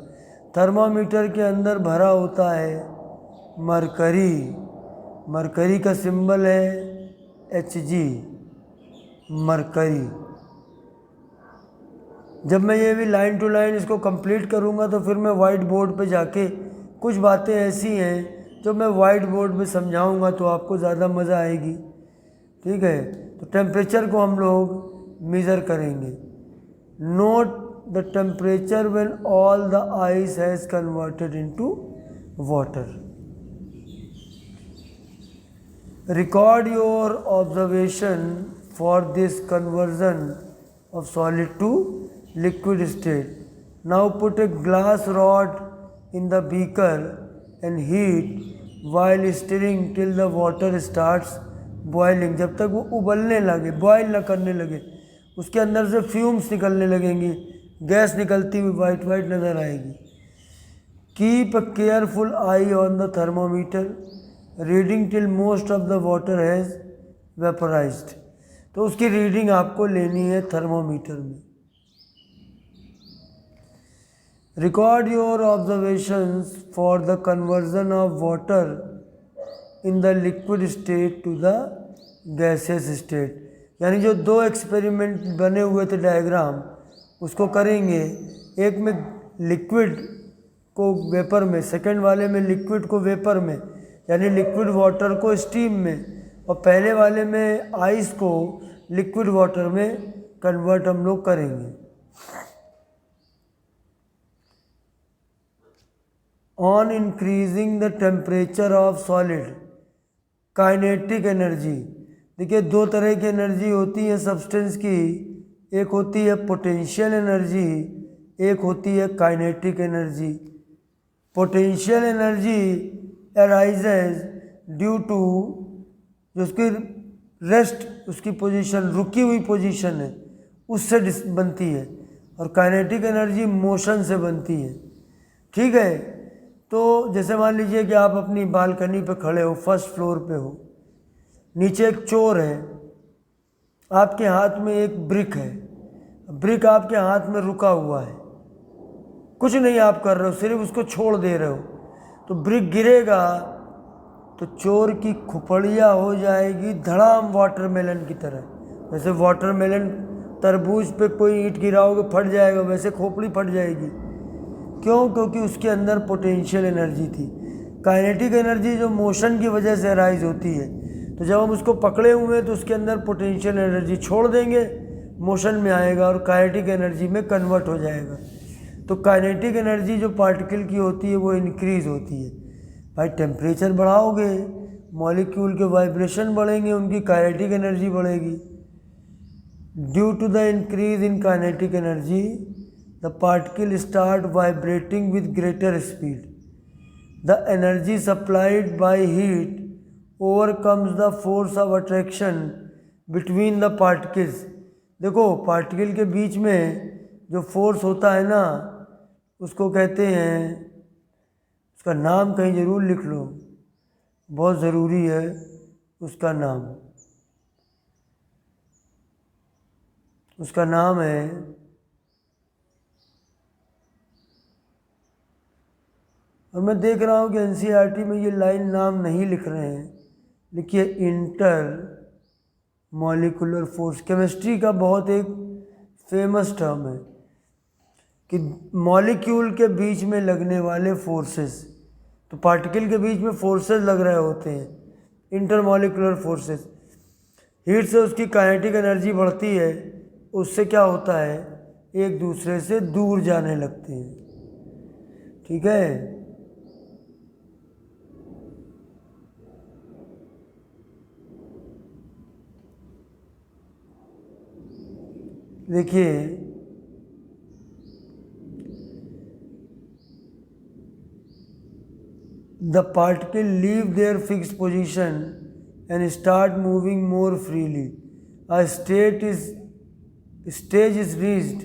थर्मामीटर के अंदर भरा होता है मरकरी, मरकरी का सिंबल है Hg, मरकरी। जब मैं ये भी लाइन टू लाइन इसको कंप्लीट करूँगा तो फिर मैं वाइट बोर्ड पे जाके कुछ बातें ऐसी हैं जो मैं वाइट बोर्ड पे समझाऊँगा तो आपको ज़्यादा मज़ा आएगी, ठीक है। तो टेम्परेचर को हम लोग मेज़र करेंगे। Note the temperature when all the ice has converted into water. Record your observation for this conversion of solid to liquid state. Now put a glass rod in the beaker and heat while stirring till the water starts boiling. जब तक वो उबलने लगे, बॉयल न करने लगे, उसके अंदर से फ्यूम्स निकलने लगेंगी, गैस निकलती हुई वाइट वाइट नज़र आएगी। Keep a careful eye on the thermometer, reading till most of the water has vaporised. तो उसकी रीडिंग आपको लेनी है थर्मोमीटर में। Record your observations for the conversion of water in the liquid state to the gaseous state. यानी जो दो एक्सपेरिमेंट बने हुए थे डायग्राम, उसको करेंगे। एक में लिक्विड को वेपर में, सेकंड वाले में लिक्विड को वेपर में, यानी लिक्विड वाटर को स्टीम में, और पहले वाले में आइस को लिक्विड वाटर में कन्वर्ट हम लोग करेंगे। On increasing the temperature of solid, kinetic energy. देखिए दो तरह की एनर्जी होती है सब्सटेंस की, एक होती है पोटेंशियल एनर्जी, एक होती है kinetic energy. Potential energy arises due to, जो उसकी रेस्ट, उसकी पोजीशन, रुकी हुई पोजीशन है, उससे बनती है, और काइनेटिक एनर्जी मोशन से बनती है। ठीक है, तो जैसे मान लीजिए कि आप अपनी बालकनी पे खड़े हो, फर्स्ट फ्लोर पे हो, नीचे एक चोर है, आपके हाथ में एक ब्रिक है, ब्रिक आपके हाथ में रुका हुआ है, कुछ नहीं आप कर रहे हो, सिर्फ उसको छोड़ दे रहे हो, तो ब्रिक गिरेगा तो चोर की खुपड़िया हो जाएगी धड़ाम वाटरमेलन की तरह। जैसे वाटरमेलन तरबूज पे कोई ईंट गिराओगे फट जाएगा, वैसे खोपड़ी फट जाएगी। क्यों? क्योंकि उसके अंदर पोटेंशियल एनर्जी थी। काइनेटिक एनर्जी जो मोशन की वजह से राइज होती है, तो जब हम उसको पकड़े हुए हैं तो उसके अंदर पोटेंशियल एनर्जी छोड़ देंगे, मोशन में आएगा और काइनेटिक एनर्जी में कन्वर्ट हो जाएगा। तो काइनेटिक एनर्जी जो पार्टिकल की होती है वो इंक्रीज होती है। भाई टेम्परेचर बढ़ाओगे, मॉलिक्यूल के वाइब्रेशन बढ़ेंगे, उनकी काइनेटिक एनर्जी बढ़ेगी। Due to the increase in kinetic energy the particle start vibrating with greater speed. The energy supplied by heat overcomes the force of attraction between the particles. देखो पार्टिकल के बीच में जो फोर्स होता है ना, उसको कहते हैं, उसका नाम कहीं ज़रूर लिख लो, बहुत ज़रूरी है उसका नाम। उसका नाम है, और मैं देख रहा हूँ कि एनसीईआरटी में ये लाइन नाम नहीं लिख रहे हैं, लिखिए इंटर मॉलिकुलर फोर्स। केमिस्ट्री का बहुत एक फेमस टर्म है कि मॉलिक्यूल के बीच में लगने वाले फोर्सेस, तो पार्टिकल के बीच में फोर्सेस लग रहे होते हैं, इंटर मॉलिकुलर फोर्सेस। हीट से उसकी काइनेटिक एनर्जी बढ़ती है, उससे क्या होता है, एक दूसरे से दूर जाने लगते हैं। ठीक है, देखिए the particle leave their fix position and start moving more freely. A stage is reached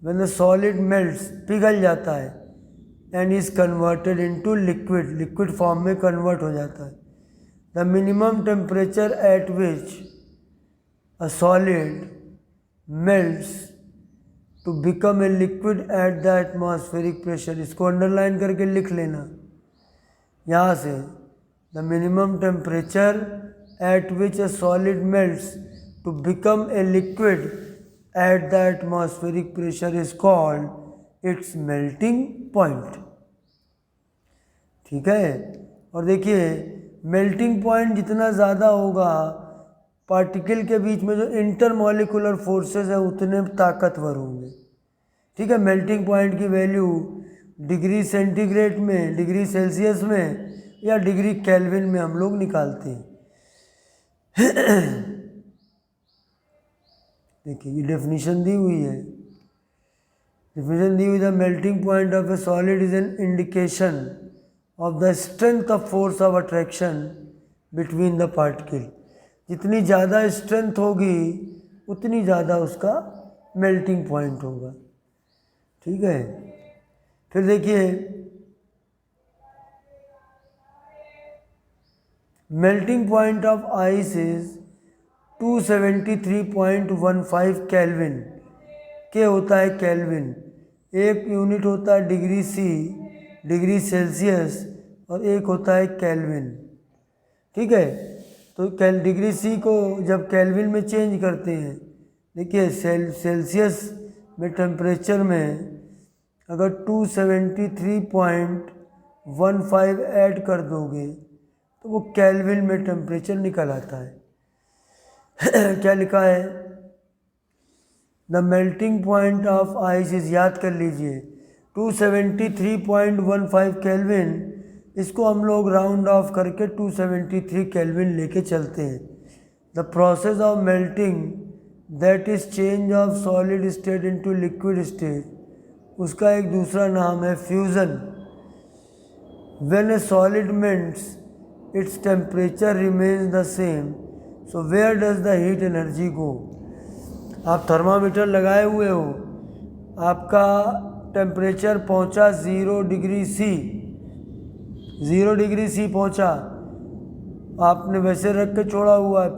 when the solid melts, पिघल जाता है, and is converted into liquid, liquid form में कन्वर्ट हो जाता है। The minimum temperature at which a solid melts to become a liquid at the atmospheric pressure। इसको अंडरलाइन करके लिख लेना यहाँ से, the minimum temperature at which a solid melts to become a liquid at the atmospheric pressure is called its melting point। ठीक है, और देखिए मेल्टिंग पॉइंट जितना ज़्यादा होगा, पार्टिकल के बीच में जो इंटरमॉलिकुलर फोर्सेस है उतने ताकतवर होंगे। ठीक है, मेल्टिंग पॉइंट की वैल्यू डिग्री सेंटीग्रेड में, डिग्री सेल्सियस में या डिग्री केल्विन में हम लोग निकालते हैं। देखिए ये डेफिनेशन दी हुई है, डेफिनेशन दी हुई, the melting point of A solid is an indication of the strength of force of attraction between the particle. जितनी ज़्यादा स्ट्रेंथ होगी उतनी ज़्यादा उसका मेल्टिंग पॉइंट होगा। ठीक है, फिर देखिए melting point of ice is 273.15 kelvin के होता है केल्विन। एक यूनिट होता है डिग्री सी, डिग्री सेल्सियस, और एक होता है केल्विन। ठीक है, तो डिग्री सी को जब केल्विन में चेंज करते हैं, देखिए सेल्सियस में टेम्परेचर में अगर 273.15 ऐड कर दोगे तो वो केल्विन में टेम्परेचर निकल आता है। क्या लिखा है? The melting point of ice is, याद कर लीजिए, 273.15 केल्विन। इसको हम लोग राउंड ऑफ करके 273 केल्विन लेके चलते हैं। The process of melting that is change of solid state into liquid state, उसका एक दूसरा नाम है fusion. When A solid melts its temperature remains the same, so where does the heat energy go? आप थर्मामीटर लगाए हुए हो, आपका टेम्परेचर पहुंचा 0 डिग्री सी, 0 डिग्री सी पहुंचा, आपने वैसे रख के छोड़ा हुआ है,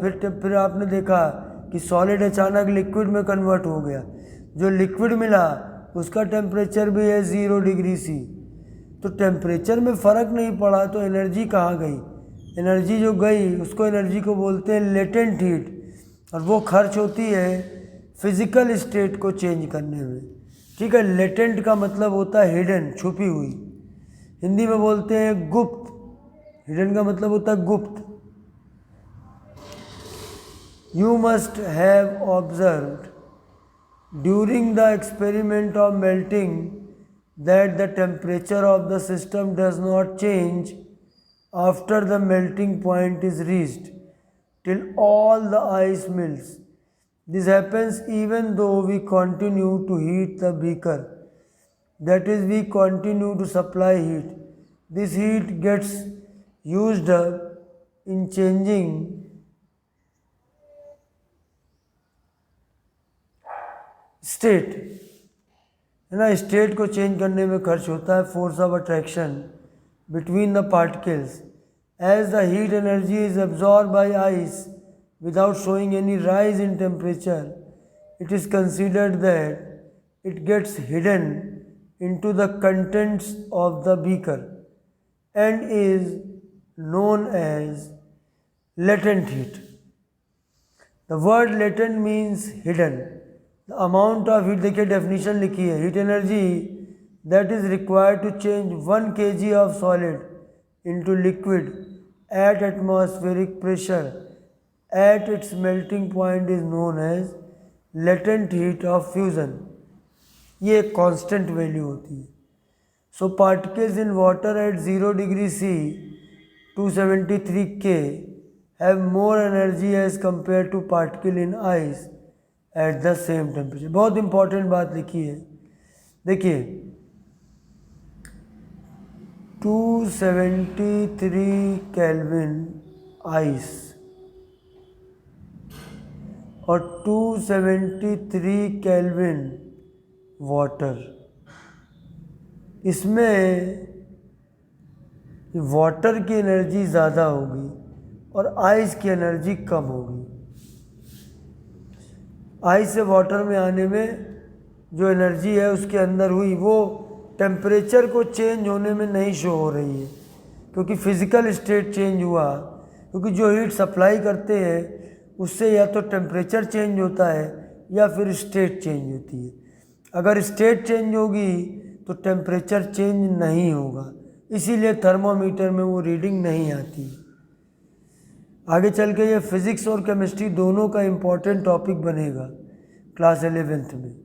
फिर आपने देखा कि सॉलिड अचानक लिक्विड में कन्वर्ट हो गया। जो लिक्विड मिला उसका टेम्परेचर भी है 0 डिग्री सी। तो टेम्परेचर में फ़र्क नहीं पड़ा तो एनर्जी कहाँ गई? एनर्जी जो गई उसको एनर्जी को बोलते हैं लेटेंट हीट, और वो खर्च होती है फिजिकल स्टेट को चेंज करने में। ठीक है, लेटेंट का मतलब होता है हिडन, छुपी हुई। हिंदी में बोलते हैं गुप्त, हिडन का मतलब होता है गुप्त। You must have observed during the experiment of melting that the temperature of the system does not change after the melting point is reached till all the ice melts. This happens even though we continue to heat the beaker. That is, we continue to supply heat. This heat gets used up in changing state. है ना, स्टेट को चेंज करने में खर्च होता है force of attraction between the particles. As the heat energy is absorb by ice without showing any rise in temperature, it is considered that it gets hidden into the contents of the beaker and is known as latent heat. The word latent means hidden. The amount of heat, देखिए डेफिनेशन लिखी है, heat energy that is required to change 1 kg of solid into liquid eight atmospheric pressure at its melting point is known as latent heat of fusion. ये एक कांस्टेंट वैल्यू होती है। So particles in water at 0 degree C 273 K have more energy as compare to particle in ice at the same temperature. बहुत इंपॉर्टेंट बात लिखी है, देखिए 273 केल्विन आइस और 273 केल्विन वाटर, इसमें वाटर की एनर्जी ज़्यादा होगी और आइस की एनर्जी कम होगी। आइस से वाटर में आने में जो एनर्जी है उसके अंदर हुई वो टेम्परेचर को चेंज होने में नहीं शो हो रही है, क्योंकि फिज़िकल स्टेट चेंज हुआ। क्योंकि जो हीट सप्लाई करते हैं उससे या तो टेम्परेचर चेंज होता है या फिर स्टेट चेंज होती है। अगर स्टेट चेंज होगी तो टेम्परेचर चेंज नहीं होगा, इसीलिए थर्मोमीटर में वो रीडिंग नहीं आती। आगे चल के ये फिज़िक्स और केमिस्ट्री दोनों का इम्पॉर्टेंट टॉपिक बनेगा क्लास 11th में।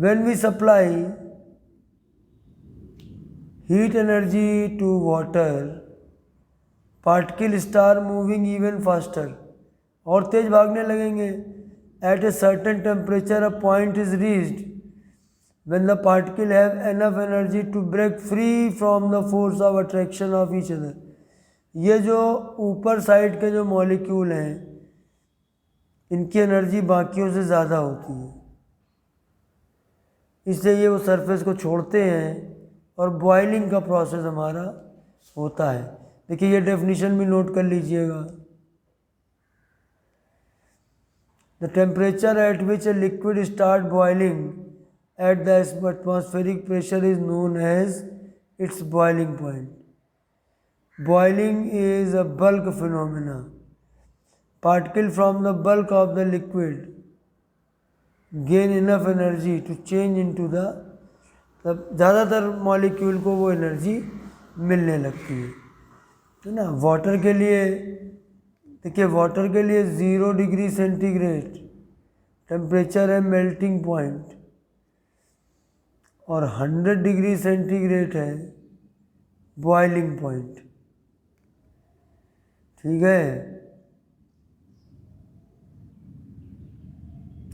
When we supply heat energy to water, particles start moving even faster, और तेज भागने लगेंगे। At a certain temperature a point is reached when the particle have enough energy to break free from the force of attraction of each other. ये जो ऊपर साइड के जो मॉलिक्यूल हैं इनकी एनर्जी बाकियों से ज़्यादा होती है। इसलिए ये वो सरफेस को छोड़ते हैं और बॉइलिंग का प्रोसेस हमारा होता है। देखिए ये डेफिनेशन भी नोट कर लीजिएगा। The temperature at which a liquid start boiling at the atmospheric pressure is known as its boiling point. Boiling is a bulk phenomena. Particle from the bulk of the liquid gain enough energy to change into the ज़्यादातर मॉलिक्यूल को वो एनर्जी मिलने लगती है ना। वाटर के लिए देखिए, वाटर के लिए 0 डिग्री सेंटीग्रेड टेम्परेचर है मेल्टिंग पॉइंट और 100 डिग्री सेंटीग्रेड है बॉइलिंग पॉइंट। ठीक है।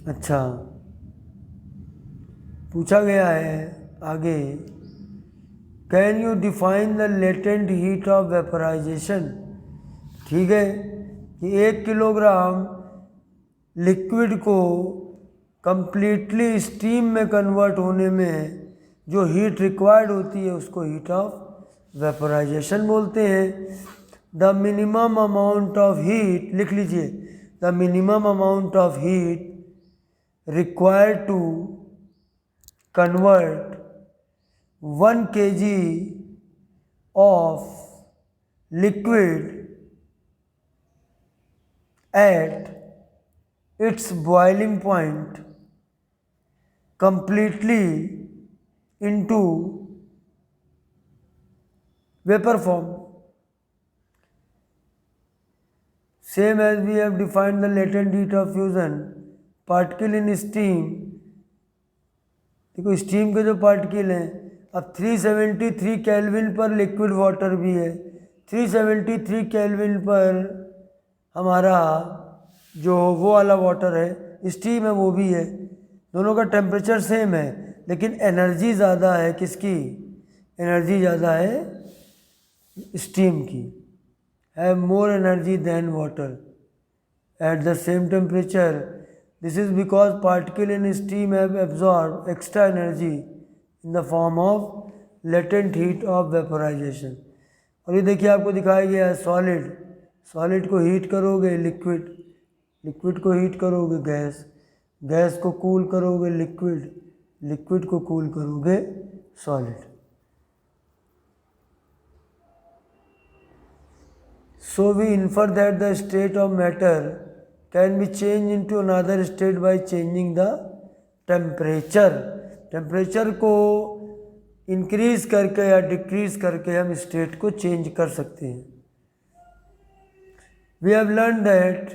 अच्छा, पूछा गया है आगे, can you define the latent heat of vaporisation. ठीक है कि 1 किलोग्राम लिक्विड को कंप्लीटली स्टीम में कन्वर्ट होने में जो हीट रिक्वायर्ड होती है उसको हीट ऑफ वेपराइजेशन बोलते हैं। The minimum amount of heat, लिख लीजिए, the minimum amount of heat required to convert 1 kg of liquid at its boiling point completely into vapor form. Same as we have defined the latent heat of fusion, particle in steam. देखो स्टीम के जो पार्टिकल हैं, अब 373 केल्विन पर लिक्विड वाटर भी है, 373 केल्विन पर हमारा जो वो वाला वाटर है स्टीम है वो भी है। दोनों का टेम्परेचर सेम है लेकिन एनर्जी ज़्यादा है किसकी, एनर्जी ज़्यादा है स्टीम की, have more energy than water at the same temperature. This is because particle in steam have absorb extra energy in the form of latent heat of vaporisation. और ये देखिए आपको दिखाया गया है सॉलिड, सॉलिड को हीट करोगे लिक्विड, लिक्विड को हीट करोगे गैस, गैस को कूल करोगे लिक्विड, लिक्विड को कूल करोगे solid. So we infer that the state of matter can be changed into another state by changing the temperature. Temperature को इंक्रीज करके या डिक्रीज करके हम स्टेट को चेंज कर सकते हैं। We have learned that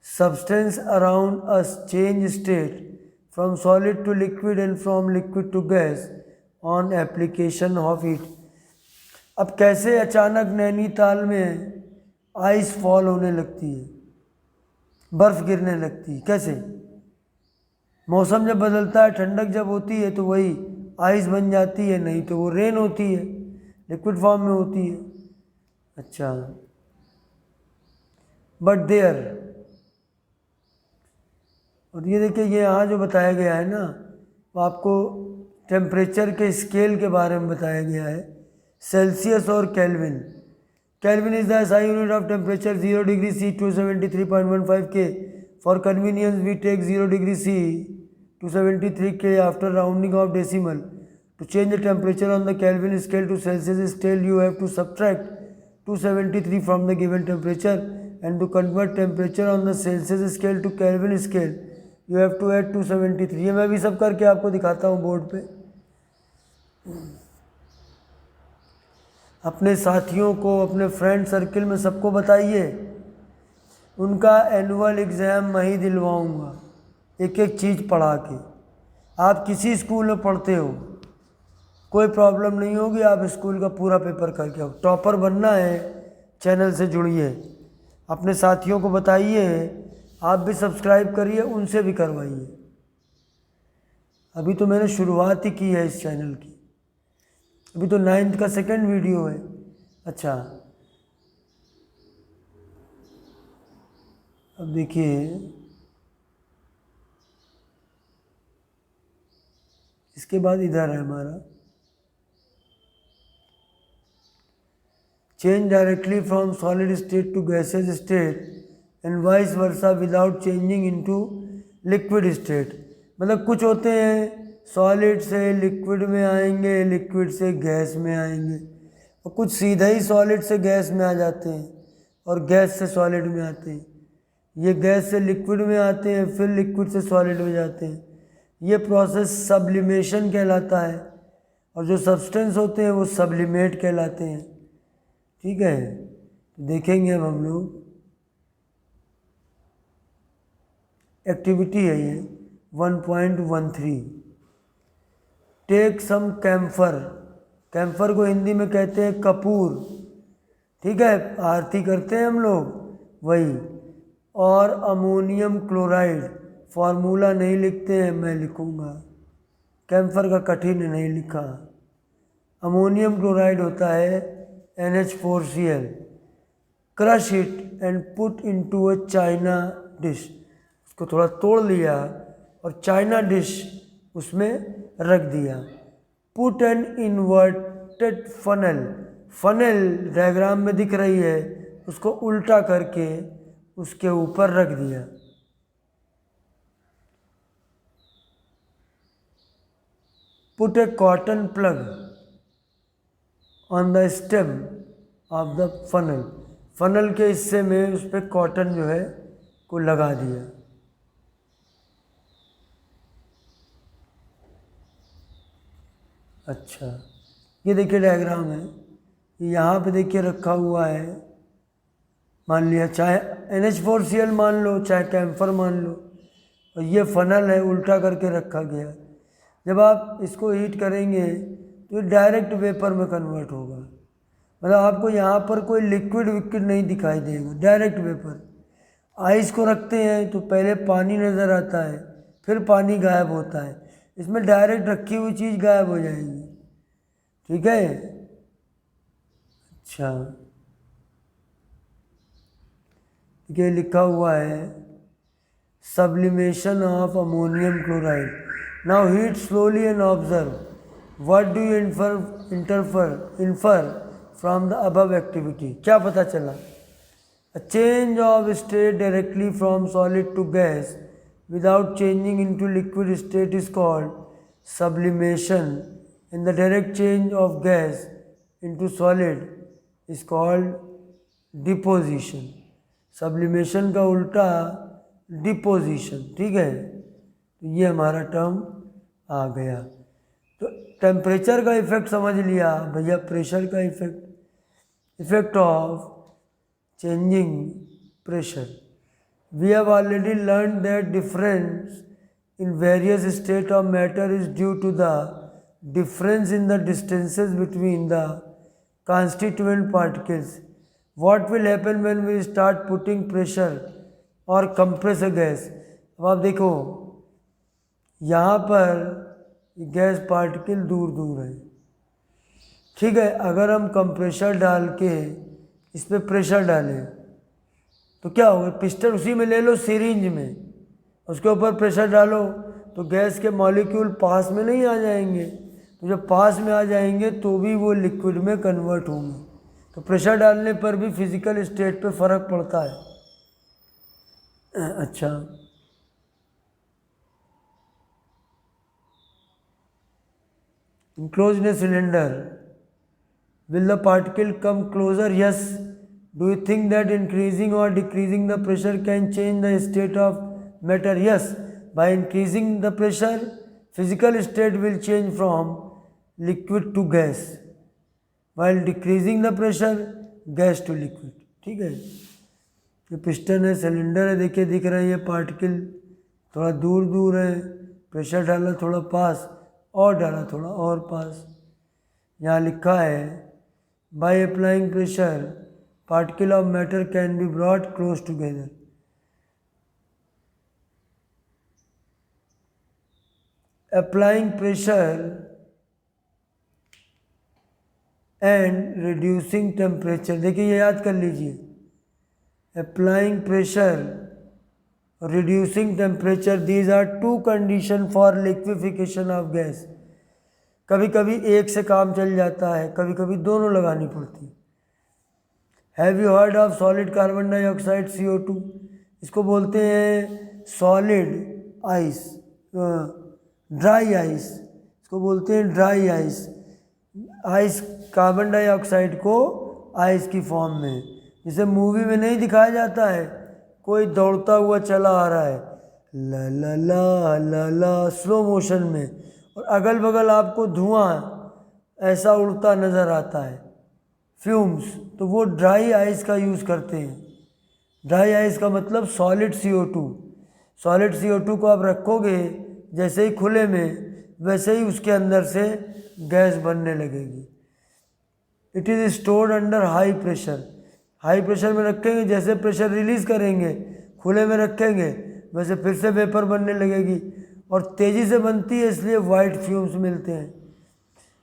substance around us change state from solid to liquid and from liquid to gas on application of heat. अब कैसे अचानक नैनीताल में आइस फॉल होने लगती है, बर्फ़ गिरने लगती है, कैसे? मौसम जब बदलता है, ठंडक जब होती है तो वही आइस बन जाती है, नहीं तो वो रेन होती है, लिक्विड फॉर्म में होती है। अच्छा, बट देयर, और ये देखिए ये यहाँ जो बताया गया है ना, वो आपको टेम्परेचर के स्केल के बारे में बताया गया है, सेल्सियस और Kelvin. Kelvin is the SI unit of temperature, 0 degree C 273.15 K। For convenience we take 0 degree C 273 K after rounding off decimal. To change the temperature on the Kelvin scale to Celsius scale you have to subtract 273 from the given temperature and to convert temperature on the Celsius scale to Kelvin scale you have to add 273। ये मैं भी सब करके आपको दिखाता हूँ बोर्ड पे। अपने साथियों को, अपने फ्रेंड सर्किल में सबको बताइए, उनका एनुअल एग्ज़ाम मैं ही दिलवाऊँगा एक एक चीज़ पढ़ा के। आप किसी स्कूल में पढ़ते हो कोई प्रॉब्लम नहीं होगी, आप स्कूल का पूरा पेपर करके आओ। टॉपर बनना है, चैनल से जुड़िए, अपने साथियों को बताइए, आप भी सब्सक्राइब करिए, उनसे भी करवाइए। अभी तो मैंने शुरुआत ही की है इस चैनल की, अभी तो 9th का 2nd वीडियो है। अच्छा, अब देखिए इसके बाद इधर है हमारा change directly from solid state to gases state and vice versa without changing into liquid state. मतलब कुछ होते हैं सॉलिड से लिक्विड में आएंगे, लिक्विड से गैस में आएंगे, और कुछ सीधा ही सॉलिड से गैस में आ जाते हैं और गैस से सॉलिड में आते हैं। ये गैस से लिक्विड में आते हैं, फिर लिक्विड से सॉलिड में जाते हैं। ये प्रोसेस सब्लिमेशन कहलाता है, और जो सब्सटेंस होते हैं वो सब्लिमेट कहलाते हैं। ठीक है, तो देखेंगे अब हम लोग एक्टिविटी है ये 1.13। टेक सम कैम्फर, कैम्फर को हिंदी में कहते हैं कपूर। ठीक है, आरती करते हैं हम लोग वही। और अमोनियम क्लोराइड, फार्मूला नहीं लिखते हैं, मैं लिखूँगा, कैम्फर का कठिन नहीं लिखा। अमोनियम क्लोराइड होता है NH4Cl। Crush it and put into a China dish, उसको थोड़ा तोड़ लिया और चाइना डिश उसमें रख दिया। Put an inverted funnel, funnel diagram में दिख रही है, उसको उल्टा करके उसके ऊपर रख दिया। Put A cotton plug on the stem of the funnel, funnel के हिस्से में उस पर कॉटन जो है को लगा दिया। अच्छा, ये देखिए डायग्राम है, यहाँ पे देखिए रखा हुआ है, मान लिया चाहे NH4Cl मान लो, चाहे कैम्फर मान लो, और ये फनल है उल्टा करके रखा गया। जब आप इसको हीट करेंगे तो डायरेक्ट वेपर में कन्वर्ट होगा। मतलब आपको यहाँ पर कोई लिक्विड विक्विड नहीं दिखाई देगा, डायरेक्ट वेपर। आइस को रखते हैं तो पहले पानी नज़र आता है, फिर पानी गायब होता है। इसमें डायरेक्ट रखी हुई चीज़ गायब हो जाएगी। ठीक है, अच्छा, ये लिखा हुआ है sublimation of ammonium chloride. Now heat slowly and observe what do you infer from the above activity. क्या पता चला? A change of state directly from solid to gas without changing into liquid state is called sublimation, and the direct change of gas into solid is called deposition. sublimation का उल्टा डिपोजिशन। ठीक है, तो ये हमारा टर्म आ गया। तो टेम्परेचर का इफेक्ट समझ लिया भैया, प्रेशर का effect of changing pressure. We have already learned that difference in various states of matter is due to the difference in the distances between the constituent particles. What will happen when we start putting pressure or compress a gas? अब आप देखो यहाँ पर गैस पार्टिकल दूर दूर है। ठीक है, अगर हम कंप्रेशर डाल के इस पर प्रेशर डालें तो क्या होगा? पिस्टन उसी में ले लो, सिरिंज में, उसके ऊपर प्रेशर डालो तो गैस के मॉलिक्यूल पास में नहीं आ जाएंगे। तो जब पास में आ जाएंगे तो भी वो लिक्विड में कन्वर्ट होंगे। तो प्रेशर डालने पर भी फिजिकल स्टेट पे फर्क पड़ता है। अच्छा, enclosed in a cylinder, will the particle come closer? Yes. Do you think that increasing or decreasing the pressure can change the state of matter? Yes. By increasing the pressure, physical state will change from liquid to gas. While decreasing the pressure, gas to liquid. ठीक है, ये पिस्टन है, सिलेंडर है, देखिए दिख रहा है, ये पार्टिकल थोड़ा दूर दूर है, प्रेशर डाला थोड़ा पास और डाला थोड़ा और पास। यहाँ लिखा है by applying pressure particle of matter can be brought close together. Applying pressure and reducing temperature, देखिए ये याद कर लीजिए, applying pressure, reducing temperature, these are two conditions for liquefaction of gas. कभी कभी एक से काम चल जाता है, कभी कभी दोनों लगानी पड़ती है। Have you heard of solid carbon dioxide CO2? इसको बोलते हैं सॉलिड आइस, ड्राई आइस, इसको बोलते हैं dry ice. Ice carbon dioxide को आइस की फॉर्म में, जिसे मूवी में नहीं दिखाया जाता है, कोई दौड़ता हुआ चला आ रहा है ला ला ला ला ला स्लो मोशन में, और अगल बगल आपको धुआं ऐसा उड़ता नज़र आता है, फ्यूम्स, तो वो ड्राई आइस का यूज़ करते हैं। ड्राई आइस का मतलब सॉलिड CO2। सॉलिड CO2 को आप रखोगे जैसे ही खुले में, वैसे ही उसके अंदर से गैस बनने लगेगी। It is stored under high pressure. High pressure में रखेंगे, जैसे प्रेशर रिलीज़ करेंगे, खुले में रखेंगे, वैसे फिर से वेपर बनने लगेगी और तेज़ी से बनती है, इसलिए वाइट फ्यूम्स मिलते हैं।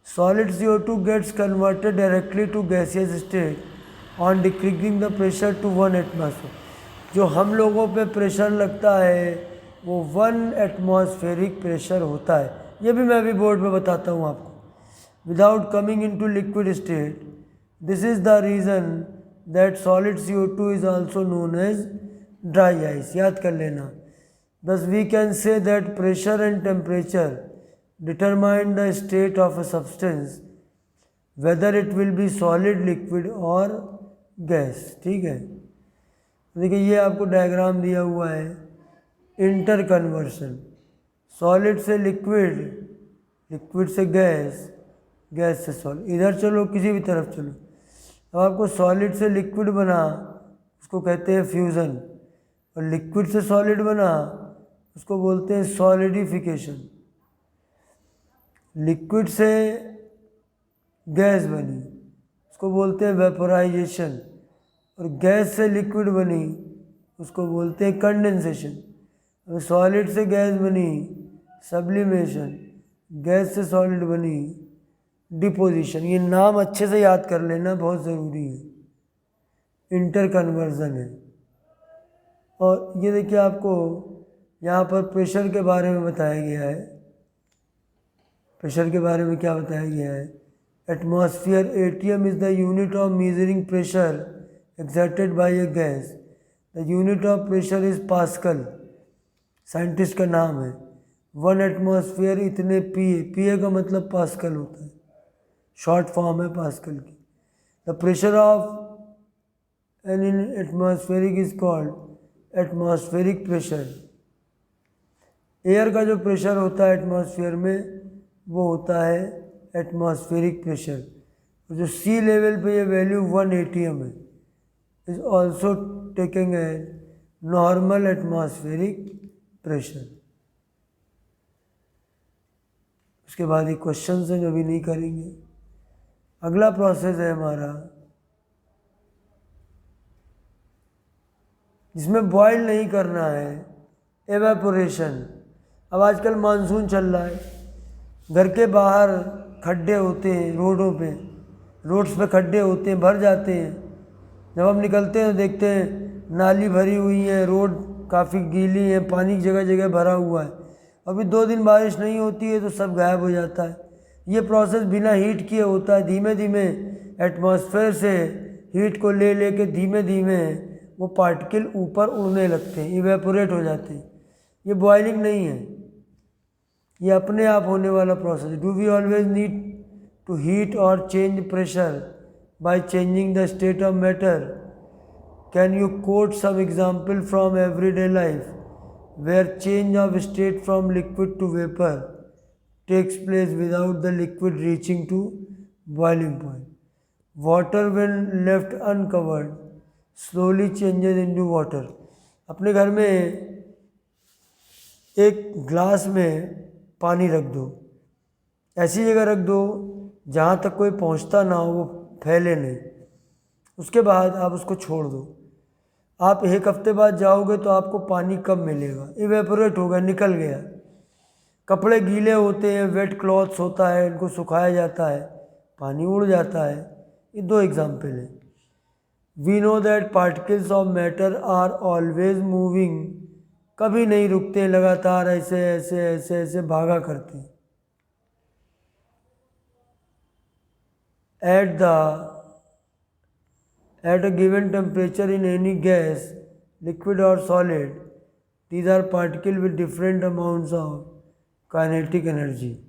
Solid CO2 gets converted directly to gaseous state on decreasing the pressure to 1 atmosphere. जो हम लोगों पे प्रेशर लगता है वो 1 एटमॉस्फेरिक प्रेशर होता है। ये भी मैं अभी बोर्ड पे बताता हूँ आपको। Without coming into liquid state, this is the reason that solid CO2 is also known as dry ice. याद कर लेना। Thus we can say that pressure and temperature determine the state of a substance, whether it will be solid, liquid or gas। ठीक है, देखिए ये आपको डायग्राम दिया हुआ है, इंटर कन्वर्सन, सॉलिड से लिक्विड, लिक्विड से गैस, गैस से सॉलिड। इधर चलो, किसी भी तरफ चलो। अब आपको सॉलिड से लिक्विड बना, उसको कहते हैं फ्यूज़न, और लिक्विड से सॉलिड बना, उसको बोलते हैं सॉलिडिफिकेशन। लिक्विड से गैस बनी, उसको बोलते हैं वेपोराइजेशन, और गैस से लिक्विड बनी, उसको बोलते हैं कंडेंसेशन। और सॉलिड से गैस बनी सब्लिमेशन, गैस से सॉलिड बनी डिपोजिशन। ये नाम अच्छे से याद कर लेना, बहुत ज़रूरी है। इंटर कन्वर्जन है। और ये देखिए आपको यहाँ पर प्रेशर के बारे में बताया गया है। प्रेशर के बारे में क्या बताया गया है? Atmosphere ATM is the unit of measuring pressure exerted by A gas. The unit of pressure is pascal, scientist का नाम है। 1 एटमॉस्फेयर इतने PA का मतलब पास्कल होता है, शॉर्ट फॉर्म है पास्कल की। The pressure of an in atmospheric is called atmospheric pressure. Air का जो प्रेशर होता है एटमॉस्फेयर में, वो होता है एटमॉस्फेरिक प्रेशर। और जो सी लेवल पे ये वैल्यू 1 ATM है, is also taking as normal atmospheric pressure. उसके बाद ये क्वेश्चन हैं जो अभी नहीं करेंगे। अगला प्रोसेस है हमारा, जिसमें बॉयल नहीं करना है, एवेपोरेशन। अब आजकल मानसून चल रहा है, घर के बाहर खड्डे होते हैं, रोडों पे, रोड्स पे खड्डे होते हैं, भर जाते हैं। जब हम निकलते हैं तो देखते हैं नाली भरी हुई है, रोड काफ़ी गीली है, पानी जगह जगह भरा हुआ है। अभी 2 दिन बारिश नहीं होती है तो सब गायब हो जाता है। ये प्रोसेस बिना हीट किए होता है। धीमे धीमे एटमॉस्फेयर से हीट को ले लेके धीमे धीमे वो पार्टिकल ऊपर उड़ने लगते हैं, इवेपोरेट हो जाते हैं। ये बॉइलिंग नहीं है, ये अपने आप होने वाला process. Do we always need to heat or change pressure by changing the state of matter? Can you quote some example from everyday life where change of state from liquid to vapor takes place without the liquid reaching to boiling point? Water when left uncovered slowly changes into water. अपने घर में एक ग्लास में पानी रख दो, ऐसी जगह रख दो जहाँ तक कोई पहुँचता ना हो, वो फैले नहीं। उसके बाद आप उसको छोड़ दो। आप 1 हफ्ते बाद जाओगे तो आपको पानी कम मिलेगा, इवेपोरेट हो गया, निकल गया। कपड़े गीले होते हैं, वेट क्लॉथ्स होता है, इनको सुखाया जाता है, पानी उड़ जाता है। ये 2 एग्जाम्पल हैं। We know that particles of matter are always moving, कभी नहीं रुकते, लगातार ऐसे ऐसे ऐसे ऐसे भागा करते हैं। at a given temperature in any gas, liquid or solid, these are particles with different amounts of kinetic energy.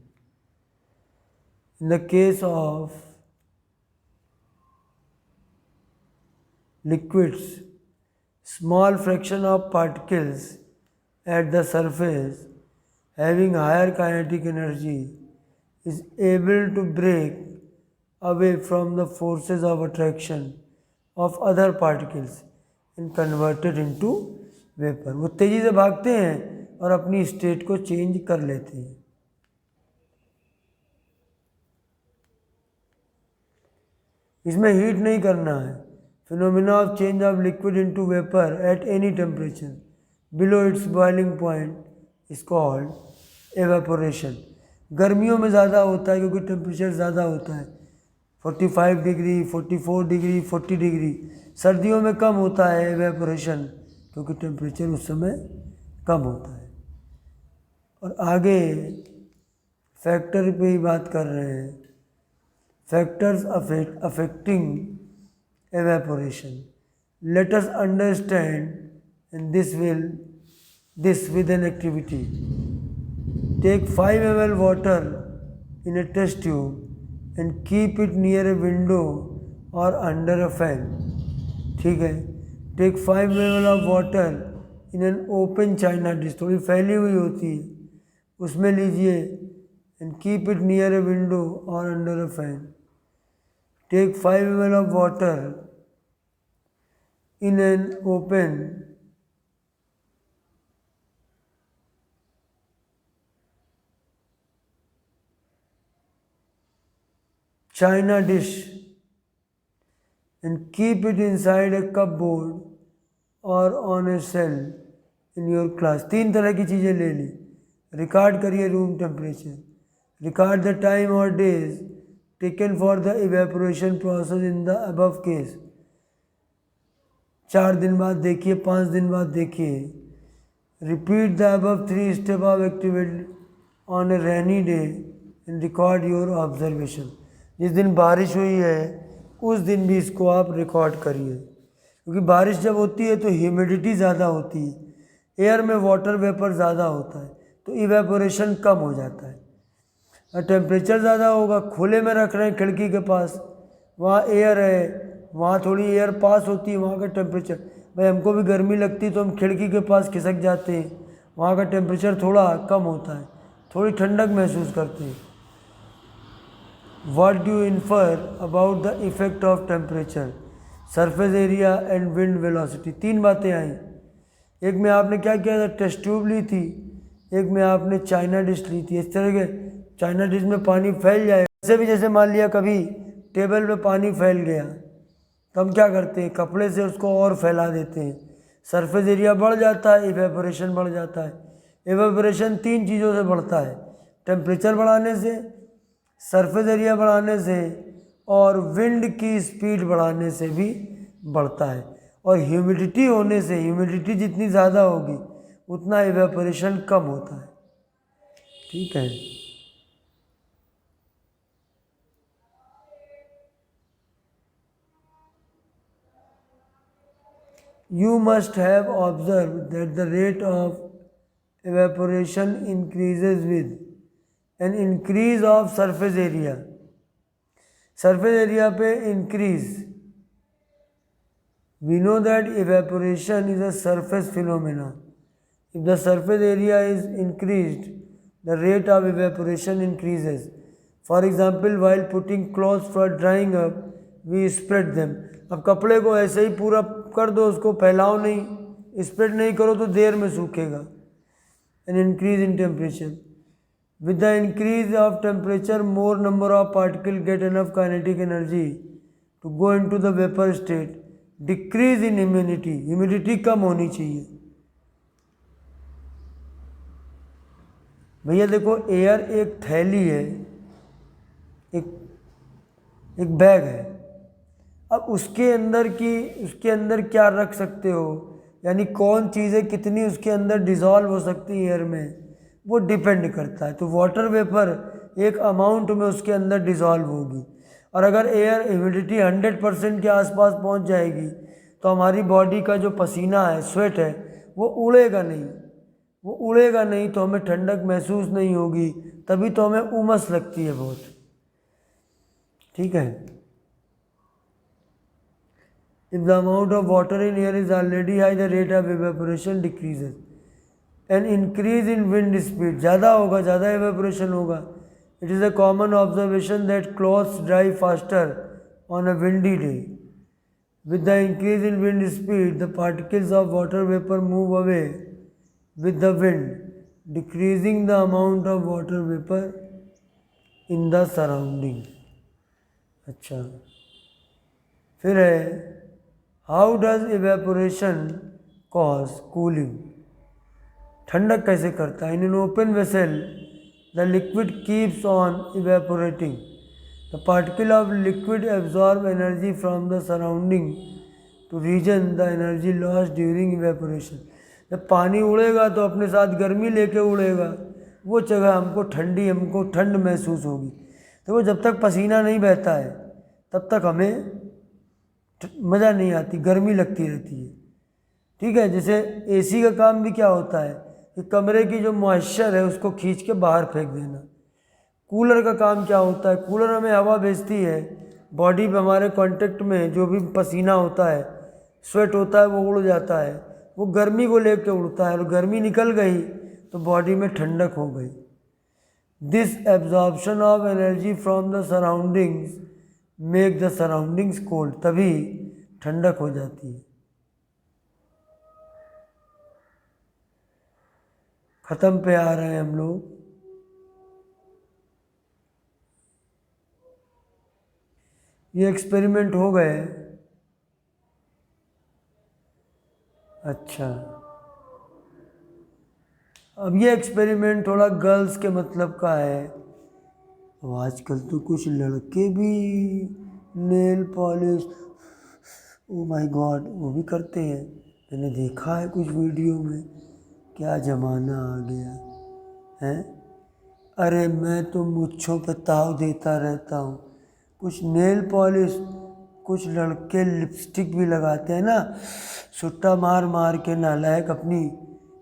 In the case of liquids, small fraction of particles at the surface having higher kinetic energy is able to break away from the forces of attraction of other particles and convert it into vapour. वो तेज़ी से भागते हैं और अपनी स्टेट को चेंज कर लेते हैं. इसमें हीट नहीं करना है. Phenomena of change of liquid into vapour at any temperature below it's boiling point is called evaporation. गर्मियों में ज़्यादा होता है क्योंकि टेम्परेचर ज़्यादा होता है, 45 डिग्री, 44 डिग्री, 40 डिग्री. सर्दियों में कम होता है एवेपोरेशन क्योंकि टेम्परेचर उस समय कम होता है. और आगे फैक्टर पे ही बात कर रहे हैं. Factors affecting evaporation. Let us understand this with an activity. Take 5 ml water in a test tube and keep it near a window or under a fan. ठीक है. Take 5 ml of water in an open china dish, थोड़ी फैली हुई होती है, उसमें लीजिए, and keep it near a window or under a fan. Take 5 ml of water in an open china dish and keep it inside a cupboard or on a shelf in your class. 3 तरह की चीज़ें ले ली. रिकॉर्ड करिए room temperature. Record the time और days taken for the evaporation process in the above case. 4 दिन बाद देखिए, 5 दिन बाद देखिए. Repeat the above 3 steps of activity on a rainy day and record your observation. जिस दिन बारिश हुई है उस दिन भी इसको आप रिकॉर्ड करिए, क्योंकि बारिश जब होती है तो ह्यूमिडिटी ज़्यादा होती है, एयर में वाटर वेपर ज़्यादा होता है, तो इवेपोरेशन कम हो जाता है. और टेम्परेचर ज़्यादा होगा, खुले में रख रहे हैं खिड़की के पास, वहाँ एयर है, वहाँ थोड़ी एयर पास होती है, वहाँ का टेम्परेचर, भाई हमको भी गर्मी लगती है तो हम खिड़की के पास खिसक जाते हैं, वहाँ का टेम्परेचर थोड़ा कम होता है, थोड़ी ठंडक महसूस करते हैं. What do infer about the effect of temperature, surface area and wind velocity. 3 बातें आई. एक में आपने क्या किया था, टेस्ट ट्यूब ली थी, एक में आपने चाइना डिश ली थी. इस तरह के चाइना डिश में पानी फैल जाए, वैसे भी जैसे मान लिया कभी टेबल पे पानी फैल गया तो हम क्या करते हैं, कपड़े से उसको और फैला देते हैं, सरफेस एरिया बढ़ जाता है, इवेपोरेशन बढ़ जाता है. इवेपोरेशन 3 चीज़ों से बढ़ता है, टेम्परेचर बढ़ाने से, सरफेस एरिया बढ़ाने से और विंड की स्पीड बढ़ाने से भी बढ़ता है. और ह्यूमिडिटी होने से, ह्यूमिडिटी जितनी ज़्यादा होगी उतना इवेपोरेशन कम होता है. ठीक है. You must have observed that the rate of evaporation increases with an increase of surface area. Surface area पे increase. We know that evaporation is a surface phenomena. If the surface area is increased, the rate of evaporation increases. For example, while putting clothes for drying up, we spread them. अब कपड़े को ऐसे ही पूरा कर दो, उसको फैलाओ नहीं, स्प्रेड नहीं करो तो देर में सूखेगा. An increase in temperature. With the increase of temperature, more number of particles get enough kinetic energy to go into the vapor state. Decrease in humidity. Humidity कम होनी चाहिए. भैया देखो, एयर एक थैली है, एक बैग है. अब उसके अंदर क्या रख सकते हो, यानी कौन चीज़ें कितनी उसके अंदर डिज़ोल्व हो सकती है एयर में, वो डिपेंड करता है. तो वाटर वेपर एक अमाउंट में उसके अंदर डिज़ोल्व होगी, और अगर एयर ह्यूमिडिटी 100% के आसपास पहुंच जाएगी तो हमारी बॉडी का जो पसीना है, स्वेट है, वो उड़ेगा नहीं। वो उड़ेगा नहीं तो हमें ठंडक महसूस नहीं होगी, तभी तो हमें उमस लगती है बहुत। ठीक है। If the amount of water in air is already high, the rate of evaporation decreases. An increase in wind speed, ज़्यादा होगा, ज़्यादा evaporation होगा। It is a common observation that clothes dry faster on a windy day. With the increase in wind speed, the particles of water vapor move away with the wind, decreasing the amount of water vapor in the surrounding. अच्छा, फिर है how does evaporation cause cooling. ठंडक कैसे करता है। In an open vessel the liquid keeps on evaporating, the particle of liquid absorb energy from the surrounding to regain the energy loss during evaporation. जब पानी उड़ेगा तो अपने साथ गर्मी लेके उड़ेगा, वो जगह हमको ठंड महसूस होगी। तो वो जब तक पसीना नहीं बहता है तब तक हमें मज़ा नहीं आती, गर्मी लगती रहती है। ठीक है। जैसे एसी का काम भी क्या होता है कि कमरे की जो मॉइस्चर है उसको खींच के बाहर फेंक देना। कूलर का काम क्या होता है, कूलर हमें हवा भेजती है, बॉडी पे हमारे कांटेक्ट में जो भी पसीना होता है, स्वेट होता है, वो उड़ जाता है, वो गर्मी को लेकर उड़ता है, और गर्मी निकल गई तो बॉडी में ठंडक हो गई। This absorption of energy from the surroundings make the surroundings cold, तभी ठंडक हो जाती है। खत्म पे आ रहे हैं हम लोग। ये एक्सपेरिमेंट हो गए। अच्छा, अब ये एक्सपेरिमेंट थोड़ा गर्ल्स के मतलब का है। तो आजकल तो कुछ लड़के भी nail polish, oh my God, वो भी करते हैं। मैंने देखा है कुछ वीडियो में। क्या ज़माना आ गया है। अरे मैं तो मुच्छों पे ताव देता रहता हूँ। कुछ नेल पॉलिश, कुछ लड़के लिपस्टिक भी लगाते हैं ना, सुट्टा मार मार के नालायक अपनी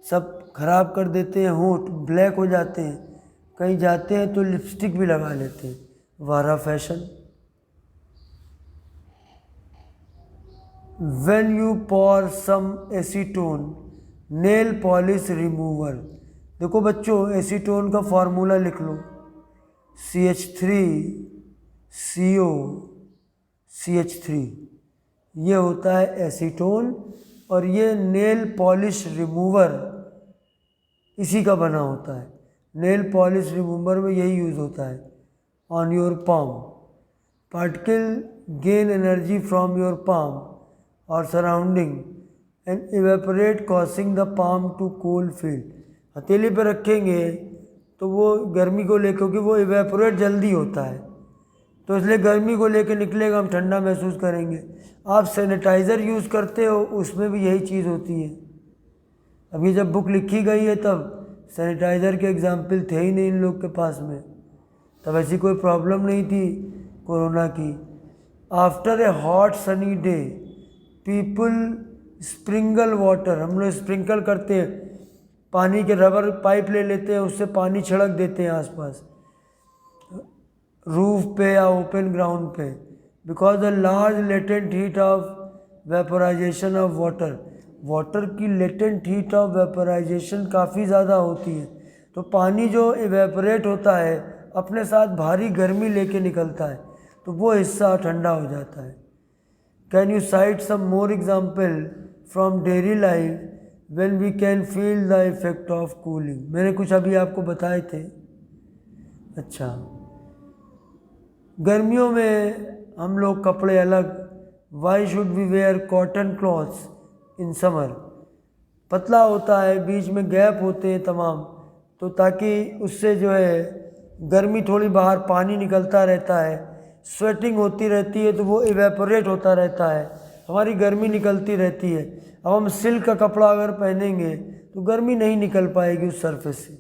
सब खराब कर देते हैं, होंठ ब्लैक हो जाते हैं। कहीं जाते हैं तो लिपस्टिक भी लगा लेते हैं। वारा fashion. When you pour some acetone nail polish remover, देखो बच्चों एसीटोन का फॉर्मूला लिख लो, CH3CO CH3, ये होता है एसीटोन, और ये नेल पॉलिश रिमूवर इसी का बना होता है। नेल पॉलिश रिमूवर में यही यूज़ होता है। On your palm, particle gain energy from your palm or surrounding and evaporate causing the palm to cool feel. हथेली पर रखेंगे तो वो गर्मी को लेकर, क्योंकि वो इवेपोरेट जल्दी होता है तो इसलिए गर्मी को लेकर निकलेगा, हम ठंडा महसूस करेंगे। आप सैनिटाइज़र यूज़ करते हो, उसमें भी यही चीज़ होती है। अभी जब बुक लिखी गई है तब सैनिटाइज़र के एग्जाम्पल थे ही नहीं इन लोग के पास में, तब ऐसी कोई प्रॉब्लम नहीं थी कोरोना की। After a hot sunny day people sprinkle water, हम लोग स्प्रिंकल करते हैं, पानी के रबर पाइप ले लेते हैं, उससे पानी छिड़क देते हैं आसपास रूफ पे या ओपन ग्राउंड पे, because the large latent heat of vaporisation of water, water की लेटेंट हीट ऑफ वेपोराइजेशन काफ़ी ज़्यादा होती है, तो पानी जो इवेपोरेट होता है अपने साथ भारी गर्मी लेके निकलता है, तो वो हिस्सा ठंडा हो जाता है। Can you cite some more example from daily life when we can feel the effect of cooling. मैंने कुछ अभी आपको बताए थे। अच्छा, गर्मियों में हम लोग कपड़े अलग, why should we wear cotton clothes in summer, पतला होता है, बीच में गैप होते हैं तमाम, तो ताकि उससे जो है गर्मी थोड़ी बाहर पानी निकलता रहता है, स्वेटिंग होती रहती है, तो वो इवेपोरेट होता रहता है, हमारी गर्मी निकलती रहती है। अब हम सिल्क का कपड़ा अगर पहनेंगे तो गर्मी नहीं निकल पाएगी उस सरफेस से।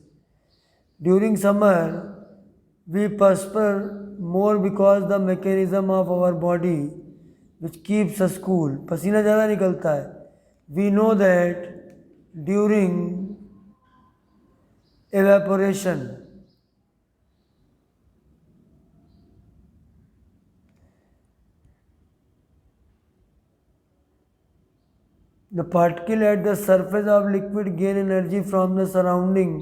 During summer we perspire more because the mechanism of our body which keeps us cool. पसीना ज़्यादा निकलता है. We know that during evaporation the particle at the surface of liquid gain energy from the surrounding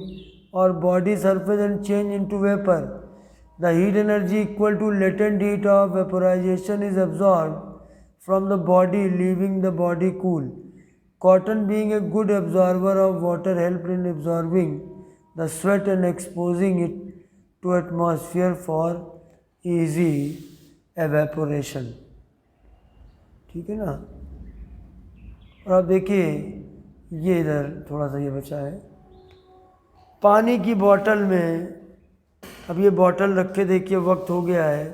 or body surface and change into vapor. The heat energy equal to latent heat of vaporization is absorbed from the body, leaving the body cool. Cotton, being a good absorber of water, helped in absorbing the sweat and exposing it to atmosphere for easy evaporation. ठीक है ना. और आप देखिए ये इधर थोड़ा सा ये बचा है. पानी की बोतल में, अब ये बोतल रखे देखिए वक्त हो गया है,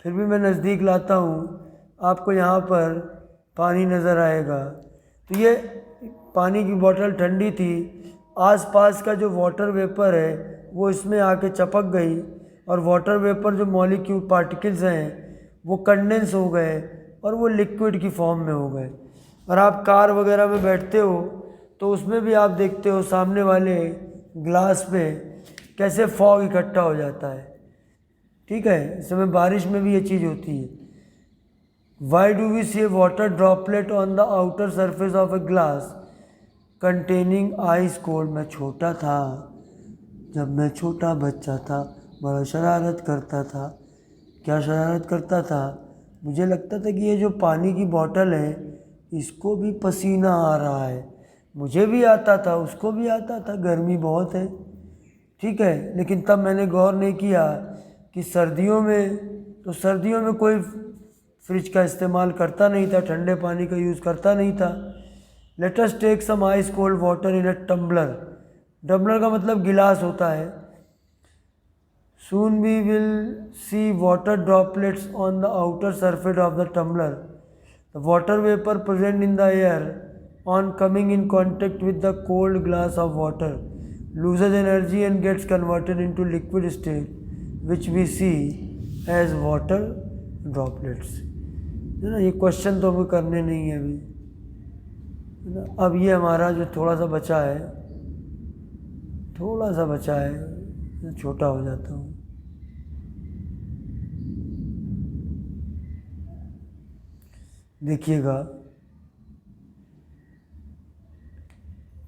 फिर भी मैं नज़दीक लाता हूँ, आपको यहाँ पर पानी नज़र आएगा. तो ये पानी की बोतल ठंडी थी, आसपास का जो वाटर वेपर है वो इसमें आके चपक गई और वाटर वेपर जो मॉलिक्यूल पार्टिकल्स हैं वो कंडेंस हो गए और वो लिक्विड की फॉर्म में हो गए. और आप कार वगैरह में बैठते हो तो उसमें भी आप देखते हो सामने वाले ग्लास पे कैसे फॉग इकट्ठा हो जाता है. ठीक है, इस समय बारिश में भी ये चीज़ होती है. Why do we see water droplet on the outer surface of a glass containing ice cold. मैं छोटा था, जब मैं छोटा बच्चा था बड़ा शरारत करता था. क्या शरारत करता था? मुझे लगता था कि ये जो पानी की बोतल है इसको भी पसीना आ रहा है. मुझे भी आता था, उसको भी आता था, गर्मी बहुत है. ठीक है, लेकिन तब मैंने गौर नहीं किया कि सर्दियों में कोई फ्रिज का इस्तेमाल करता नहीं था, ठंडे पानी का यूज़ करता नहीं था. Let us take some ice cold water in a tumbler. Tumbler का मतलब गिलास होता है. Soon we will see water droplets on the outer surface of the tumbler. The water vapor present in the air on coming in contact with the cold glass of water loses energy and gets converted into liquid state, which we see as water droplets. है ना, ये क्वेश्चन तो हमें करने नहीं है अभी. अब ये हमारा जो थोड़ा सा बचा है, छोटा हो जाता हूँ. देखिएगा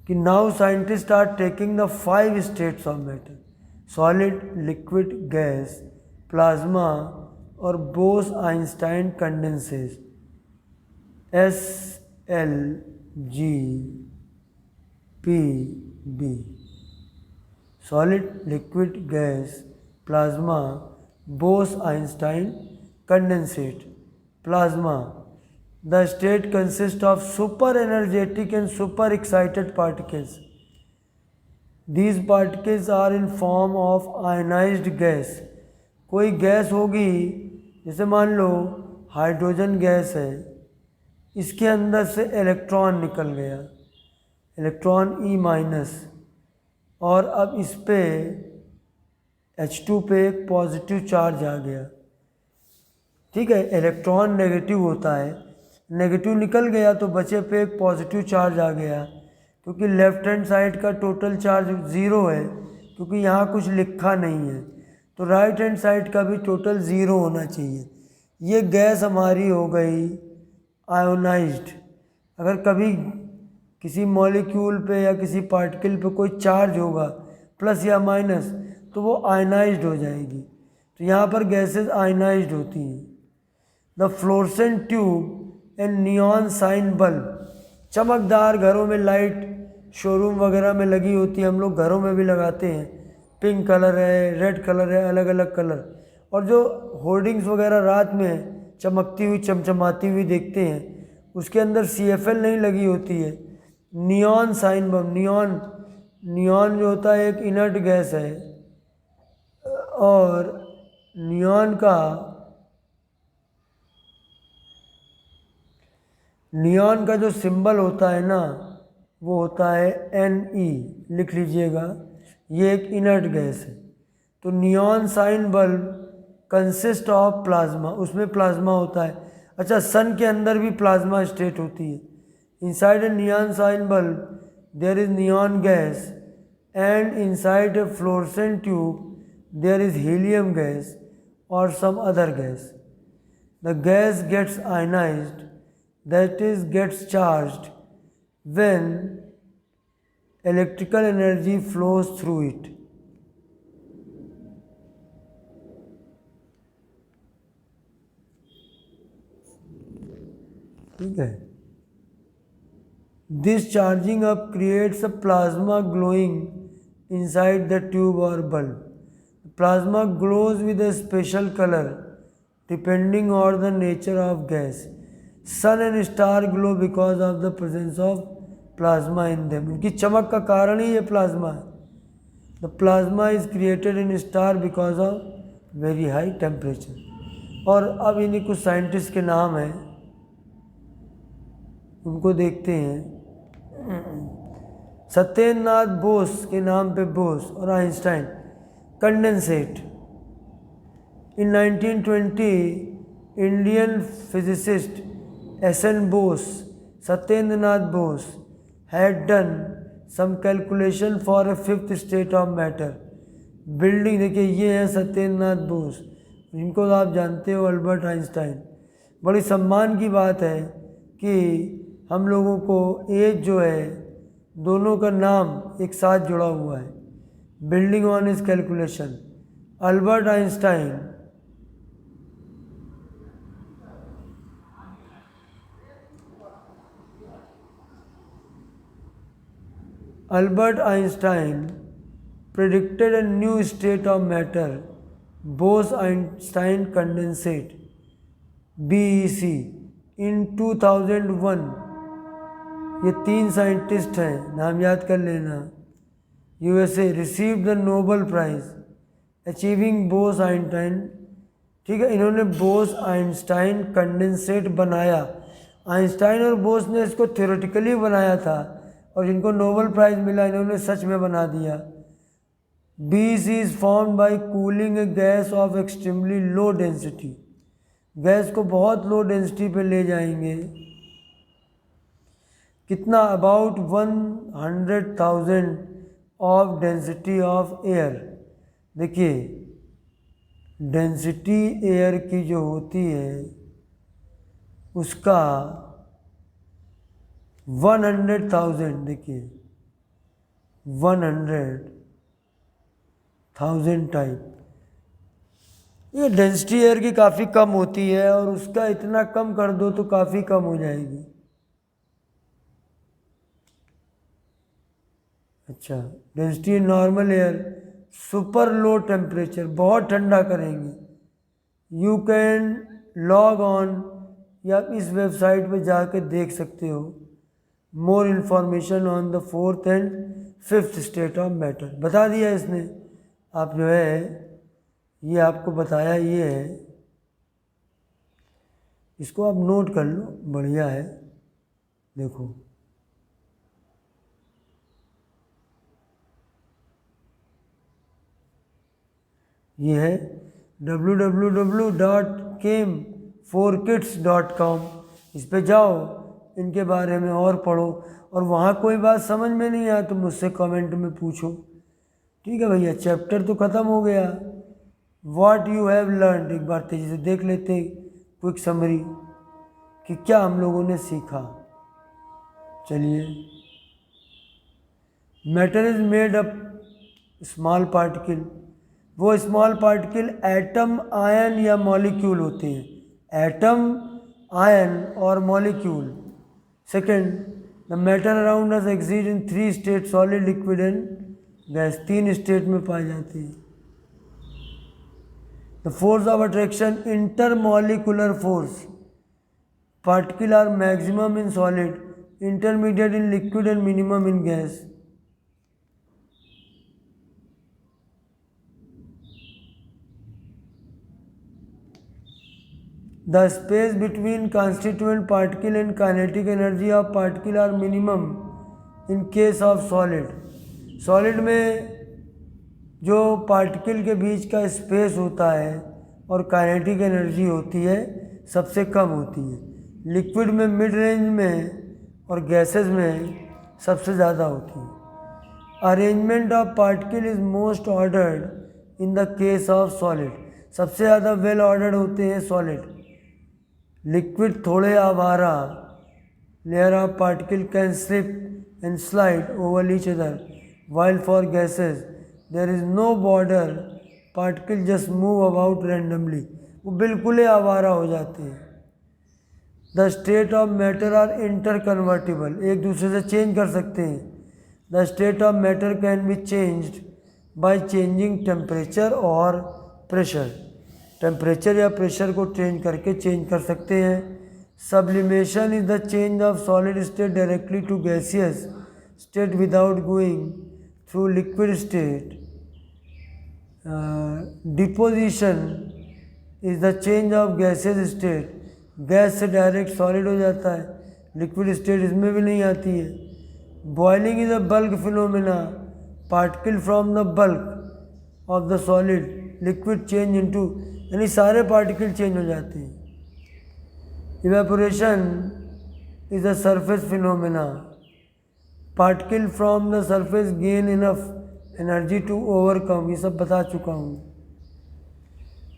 कि now scientist are taking the 5 states of matter: solid, liquid, gas, plasma और Bose Einstein condensates SLGPB. Solid, liquid, gas, plasma, Bose-Einstein condensate. Plasma. The state consists of super energetic and super excited particles. These particles are in form of ionized gas. कोई गैस होगी, जैसे मान लो हाइड्रोजन गैस है, इसके अंदर से इलेक्ट्रॉन निकल गया, इलेक्ट्रॉन E-, और अब इस पे H2 पे एक पॉजिटिव चार्ज आ गया. ठीक है, इलेक्ट्रॉन नेगेटिव होता है, नेगेटिव निकल गया तो बचे पे एक पॉजिटिव चार्ज आ गया. क्योंकि लेफ्ट हैंड साइड का टोटल चार्ज 0 है, क्योंकि यहाँ कुछ लिखा नहीं है, तो राइट हैंड साइड का भी टोटल 0 होना चाहिए. ये गैस हमारी हो गई आयोनाइज्ड. अगर कभी किसी मॉलिक्यूल पे या किसी पार्टिकल पे कोई चार्ज होगा प्लस या माइनस तो वो आयनाइज्ड हो जाएगी. तो यहाँ पर गैसेस आयनाइज्ड होती हैं. The fluorescent tube and neon sign bulb. चमकदार घरों में लाइट शोरूम वगैरह में लगी होती है, हम लोग घरों में भी लगाते हैं. पिंक कलर है, रेड कलर है, अलग अलग कलर. और जो होर्डिंग्स वगैरह रात में चमकती हुई चमचमाती हुई देखते हैं, उसके अंदर CFL नहीं लगी होती है, नियॉन साइन बल्ब. नियॉन जो होता है एक इनर्ट गैस है, और नियॉन का जो सिंबल होता है ना वो होता है Ne. लिख लीजिएगा, ये एक इनर्ट गैस है. तो neon sign bulb consist of plasma, उसमें प्लाज्मा होता है। अच्छा, सन के अंदर भी प्लाज्मा स्टेट होती है। Inside a neon sign bulb there is neon gas and inside a fluorescent tube there is helium gas or some other gas. The gas gets ionised, that is gets charged when electrical energy flows through it. ठीक है, this charging up creates a plasma glowing inside the tube or bulb. The plasma glows with a special color depending on the nature of gas. Sun and star glow because of the presence of plasma in them. इनकी चमक का कारण ही ये प्लाज्मा है। The plasma is created in star because of very high temperature. और अब इन्हीं कुछ साइंटिस्ट के नाम हैं, उनको देखते हैं। सत्येंद्र नाथ बोस के नाम पे बोस और Einstein. Condensate. In 1920 Indian physicist S.N. Bose, Satyendra Nath Bose had done some calculation for a fifth state of matter. Building देखिए, ये है सत्येंद्र नाथ बोस, इनको तो आप जानते हो, अल्बर्ट आइंस्टाइन। बड़ी सम्मान की बात है कि हम लोगों को एज जो है दोनों का नाम एक साथ जुड़ा हुआ है। Building on is calculation. Albert Einstein Albert Einstein predicted a new state of matter, Bose-Einstein condensate (BEC) in 2001। ये 3 साइंटिस्ट हैं, नाम याद कर लेना। USA received the Nobel Prize achieving Bose-Einstein। ठीक है, इन्होंने बोस-आइंस्टाइन कंडेंसेट बनाया। आइंस्टाइन और बोस ने इसको थ्योरेटिकली बनाया था और जिनको नोबेल प्राइज़ मिला इन्होंने सच में बना दिया। BEC is formed by cooling A gas off extremely low density. Gas को बहुत लो डेंसिटी पे ले जाएंगे। कितना? About 100,000 of density of air. देखिए, डेंसिटी एयर की जो होती है उसका 100,000, देखिए 100,000 टाइप। ये डेंसिटी एयर की काफ़ी कम होती है और उसका इतना कम कर दो तो काफ़ी कम हो जाएगी। अच्छा, density normal air super low temperature, बहुत ठंडा करेंगे। यू कैन लॉग ऑन, या इस वेबसाइट पे जाके देख सकते हो। More information on the 4th and 5th state of matter. बता दिया इसने, आप जो है ये आपको बताया, ये है, इसको आप नोट कर लो, बढ़िया है। देखो, ये है www.chem4kids.com। इस पे जाओ, इनके बारे में और पढ़ो, और वहाँ कोई बात समझ में नहीं आया तो मुझसे कमेंट में पूछो। ठीक है भैया, चैप्टर तो ख़त्म हो गया। व्हाट यू हैव लर्नड एक बार तेज़ी से देख लेते, क्विक समरी कि क्या हम लोगों ने सीखा। चलिए, matter is made up small particle. वो स्मॉल पार्टिकल एटम, आयन या मॉलिक्यूल होते हैं। एटम, आयन और molecule. Second, the matter around us exist in 3 state, solid, liquid and gas. 3 state में पाए जाते हैं। The force of attraction, intermolecular force. Particle are maximum in solid, intermediate in liquid and minimum in gas. The space between constituent particle and kinetic energy of particle are minimum in case of solid। Solid में जो पार्टिकल के बीच का स्पेस होता है और काइनेटिक एनर्जी होती है सबसे कम होती है। लिक्विड में मिड रेंज में और गैसेस में सबसे ज़्यादा होती है। Arrangement of particle is most ordered in the case of solid. सबसे ज़्यादा वेल ऑर्डर्ड होते हैं सॉलिड। लिक्विड थोड़े आवारा, layer of particle can slip and slide over each other, while for gases there is no border, particle just move about randomly, वो बिल्कुल ही आवारा हो जाते हैं। The state of matter are interconvertible, एक दूसरे से चेंज कर सकते हैं। The state of matter can be changed by changing temperature or pressure, temperature या प्रेशर को चेंज करके चेंज कर सकते हैं। Sublimation is the change of solid state directly to gaseous state without going through liquid state. Deposition is the change of gaseous state, gas से डायरेक्ट सॉलिड हो जाता है, लिक्विड स्टेट इसमें भी नहीं आती है। Boiling is a bulk phenomena, particle from the bulk of the solid liquid change into, यानी सारे पार्टिकल चेंज हो जाते हैं। Evaporation is a surface phenomena, particle from the surface gain enough energy to overcome, ये सब बता चुका हूँ।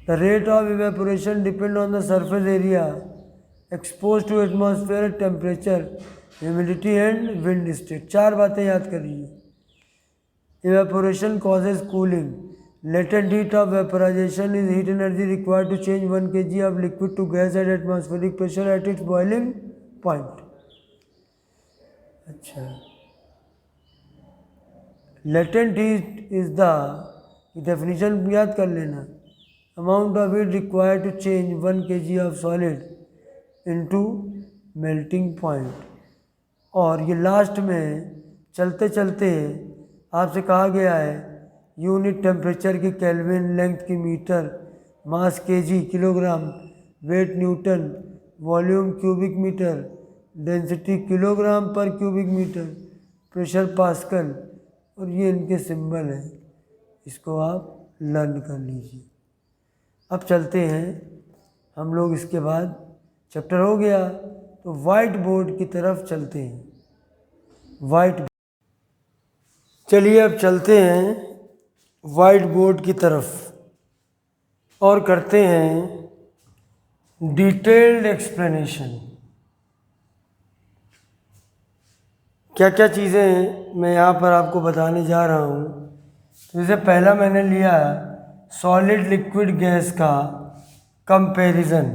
The rate of evaporation depend on the surface area expose to atmosphere temperature, humidity and wind state. चार बातें याद करिए। Evaporation causes cooling, latent heat of vaporisation is heat energy required to change 1 kg of liquid to gas at atmospheric pressure at its boiling point. अच्छा, latent heat is the, definition याद कर लेना, amount of heat required to change 1 kg of solid into melting point. और ये लास्ट में चलते चलते आपसे कहा गया है यूनिट टेम्परेचर की केल्विन, लेंथ की metre, mass KG kilogram, weight newton, volume cubic metre, density kilogram per cubic metre, pressure pascal, और ये इनके सिंबल हैं, इसको आप लर्न कर लीजिए। अब चलते हैं हम लोग, इसके बाद चैप्टर हो गया तो वाइट बोर्ड की तरफ चलते हैं। वाइट, चलिए अब चलते हैं वाइट बोर्ड की तरफ और करते हैं डिटेल्ड एक्सप्लेनेशन। क्या क्या चीज़ें मैं यहाँ पर आपको बताने जा रहा हूँ। तो जैसे पहला मैंने लिया सॉलिड लिक्विड गैस का कंपैरिजन।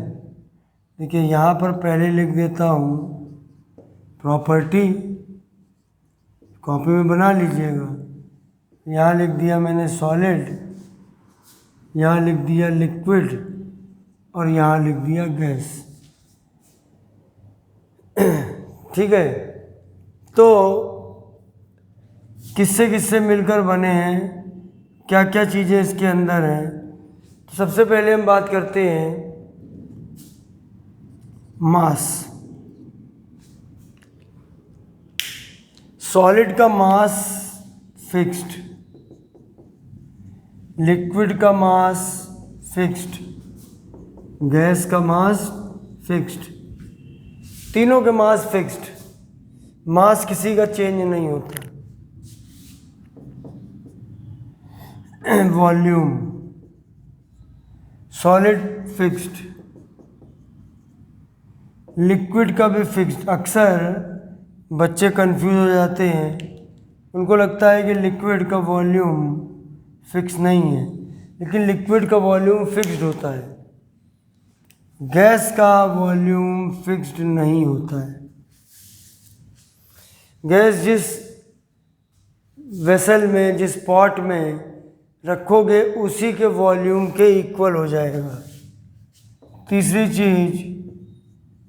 देखिए यहाँ पर पहले लिख देता हूँ प्रॉपर्टी, कॉपी में बना लीजिएगा। यहाँ लिख दिया मैंने सॉलिड, यहाँ लिख दिया लिक्विड और यहाँ लिख दिया गैस। ठीक है, तो किससे किससे मिलकर बने हैं, क्या क्या चीज़ें इसके अंदर हैं। तो सबसे पहले हम बात करते हैं मास। सॉलिड का मास फिक्स्ड, लिक्विड का मास फिक्स्ड, गैस का मास फिक्स्ड, तीनों के मास फिक्स्ड। मास किसी का चेंज नहीं होता। वॉल्यूम सॉलिड फिक्स्ड, लिक्विड का भी फिक्स्ड। अक्सर बच्चे कंफ्यूज हो जाते हैं, उनको लगता है कि लिक्विड का वॉल्यूम फिक्स नहीं है, लेकिन लिक्विड का वॉल्यूम फिक्स्ड होता है। गैस का वॉल्यूम फिक्स्ड नहीं होता है। गैस जिस वेसल में, जिस पॉट में रखोगे उसी के वॉल्यूम के इक्वल हो जाएगा। तीसरी चीज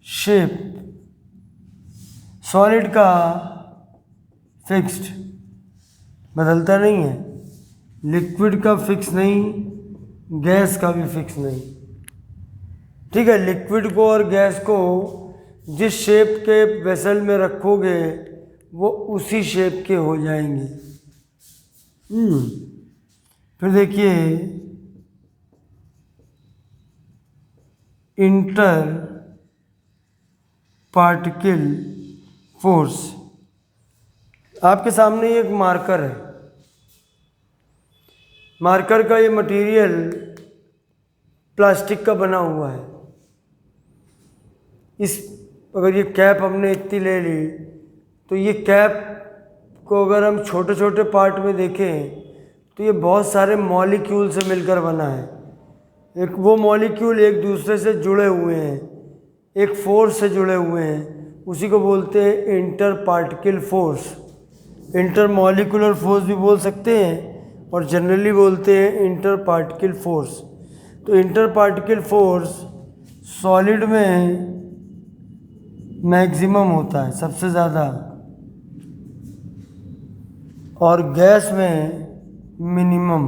शेप, सॉलिड का फिक्स्ड बदलता नहीं है, लिक्विड का फिक्स नहीं, गैस का भी फिक्स नहीं। ठीक है, लिक्विड को और गैस को जिस शेप के वेसल में रखोगे वो उसी शेप के हो जाएंगे। फिर देखिए इंटर पार्टिकल फोर्स। आपके सामने एक मार्कर है। मार्कर का ये मटेरियल प्लास्टिक का बना हुआ है। अगर ये कैप हमने इतनी ले ली तो ये कैप को अगर हम छोटे छोटे पार्ट में देखें तो ये बहुत सारे मॉलिक्यूल से मिलकर बना है। एक वो मॉलिक्यूल एक दूसरे से जुड़े हुए हैं, एक फोर्स से जुड़े हुए हैं, उसी को बोलते हैं inter particle force. Inter molecular force भी बोल सकते हैं और जनरली बोलते हैं इंटर पार्टिकल फोर्स। तो इंटर पार्टिकल फोर्स सॉलिड में मैक्सिमम होता है, सबसे ज़्यादा, और गैस में मिनिमम।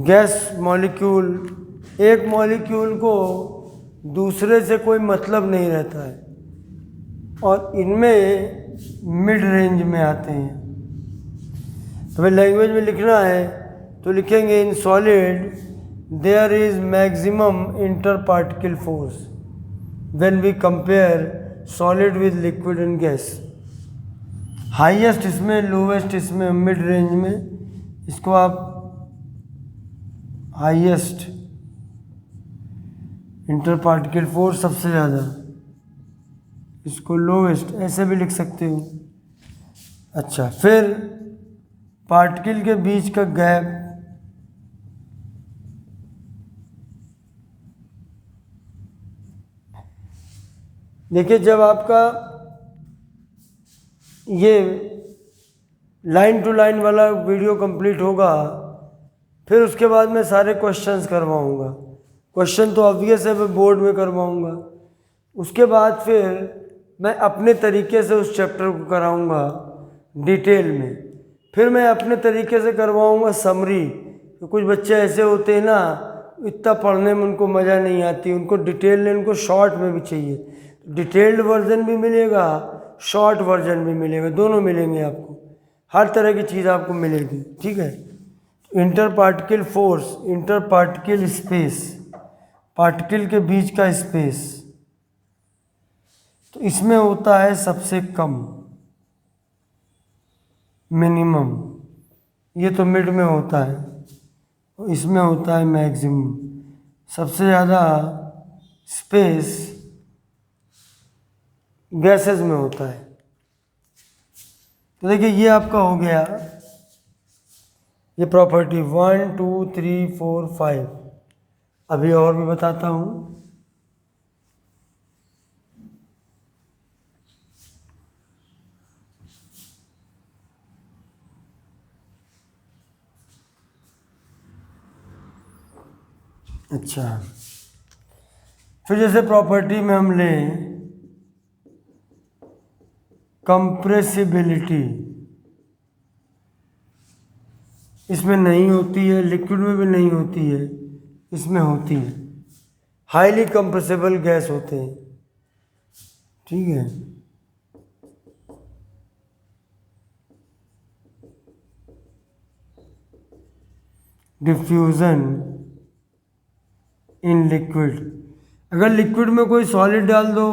गैस मॉलिक्यूल, एक मॉलिक्यूल को दूसरे से कोई मतलब नहीं रहता है और इनमें मिड रेंज में आते हैं। तो हमें लैंग्वेज में लिखना है तो लिखेंगे in solid there is maximum interparticle force when we compare solid with liquid and gas. Highest इसमें, लोवेस्ट इसमें, मिड रेंज में, इसको आप हाईएस्ट इंटर पार्टिकल फोर्स सबसे ज़्यादा, इसको लोवेस्ट ऐसे भी लिख सकते हो। अच्छा, फिर पार्टिकल के बीच का गैप देखिए, जब आपका ये लाइन टू लाइन वाला वीडियो कंप्लीट होगा फिर उसके बाद मैं सारे क्वेश्चंस करवाऊंगा। क्वेश्चन तो ऑब्वियस है, मैं बोर्ड में करवाऊंगा। उसके बाद फिर मैं अपने तरीके से उस चैप्टर को कराऊंगा डिटेल में। फिर मैं अपने तरीके से करवाऊंगा समरी। तो कुछ बच्चे ऐसे होते हैं ना, इतना पढ़ने में उनको मज़ा नहीं आती, उनको डिटेल में, उनको शॉर्ट में भी चाहिए। डिटेल्ड वर्जन भी मिलेगा, शॉर्ट वर्जन भी मिलेगा, दोनों मिलेंगे आपको। हर तरह की चीज़ आपको मिलेगी, ठीक है। Inter particle force, inter particle space, particle के बीच का स्पेस, तो इसमें होता है सबसे कम मिनिमम, ये तो मिड में होता है, इसमें होता है मैक्सिमम। सबसे ज़्यादा स्पेस गैसेस में होता है। तो देखिए, ये आपका हो गया ये प्रॉपर्टी 1 2 3 4 5। अभी और भी बताता हूँ। अच्छा, फिर जैसे प्रॉपर्टी में हम लें कंप्रेसिबिलिटी, इसमें नहीं होती है, लिक्विड में भी नहीं होती है, इसमें होती है। हाईली कंप्रेसिबल गैस होते हैं, ठीक है। डिफ्यूजन इन लिक्विड, अगर लिक्विड में कोई सॉलिड डाल दो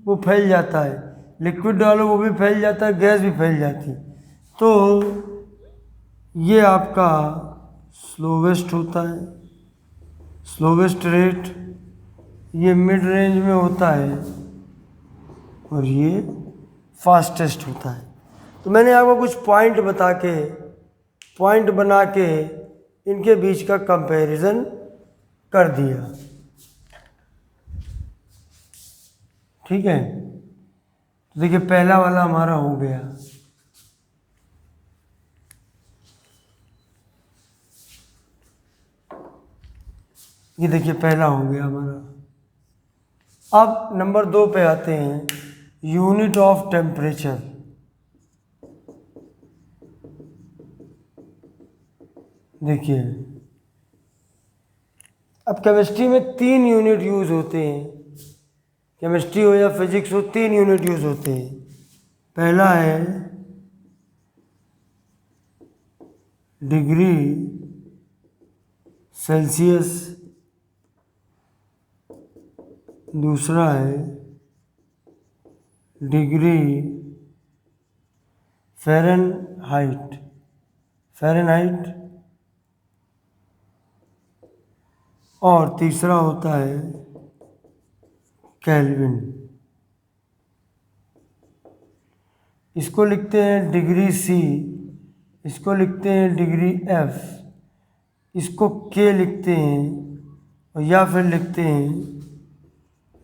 वो फैल जाता है, लिक्विड डालो वो भी फैल जाता है, गैस भी फैल जाती है। तो ये आपका स्लोवेस्ट होता है, स्लोवेस्ट रेट, ये मिड रेंज में होता है और ये फास्टेस्ट होता है। तो मैंने आपको कुछ पॉइंट बना के इनके बीच का कंपैरिजन कर दिया, ठीक है। तो देखिए, पहला वाला हमारा हो गया। ये देखिए, पहला हो गया हमारा। अब नंबर 2 पे आते हैं, यूनिट ऑफ टेम्परेचर। देखिए, अब केमिस्ट्री में 3 यूनिट यूज होते हैं, केमिस्ट्री हो या फिजिक्स हो, 3 यूनिट यूज होते हैं। पहला है डिग्री सेल्सियस, दूसरा है डिग्री फ़ारेनहाइट, और तीसरा होता है केल्विन। इसको लिखते हैं डिग्री सी, इसको लिखते हैं डिग्री एफ, इसको के लिखते हैं, और या फिर लिखते हैं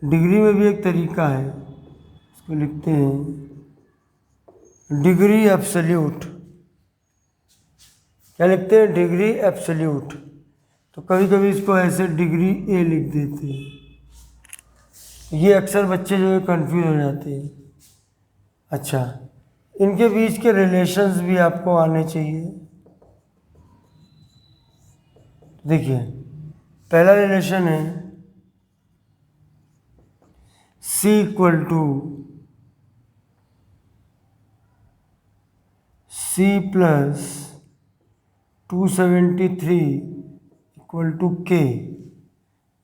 डिग्री में भी एक तरीका है, इसको लिखते हैं डिग्री एब्सोल्यूट। क्या लिखते हैं? Degree absolute. तो कभी कभी इसको ऐसे डिग्री ए लिख देते हैं। ये अक्सर बच्चे जो है कंफ्यूज हो जाते हैं। अच्छा, इनके बीच के रिलेशंस भी आपको आने चाहिए। देखिए, पहला रिलेशन है C equal to C plus 273 equal to K।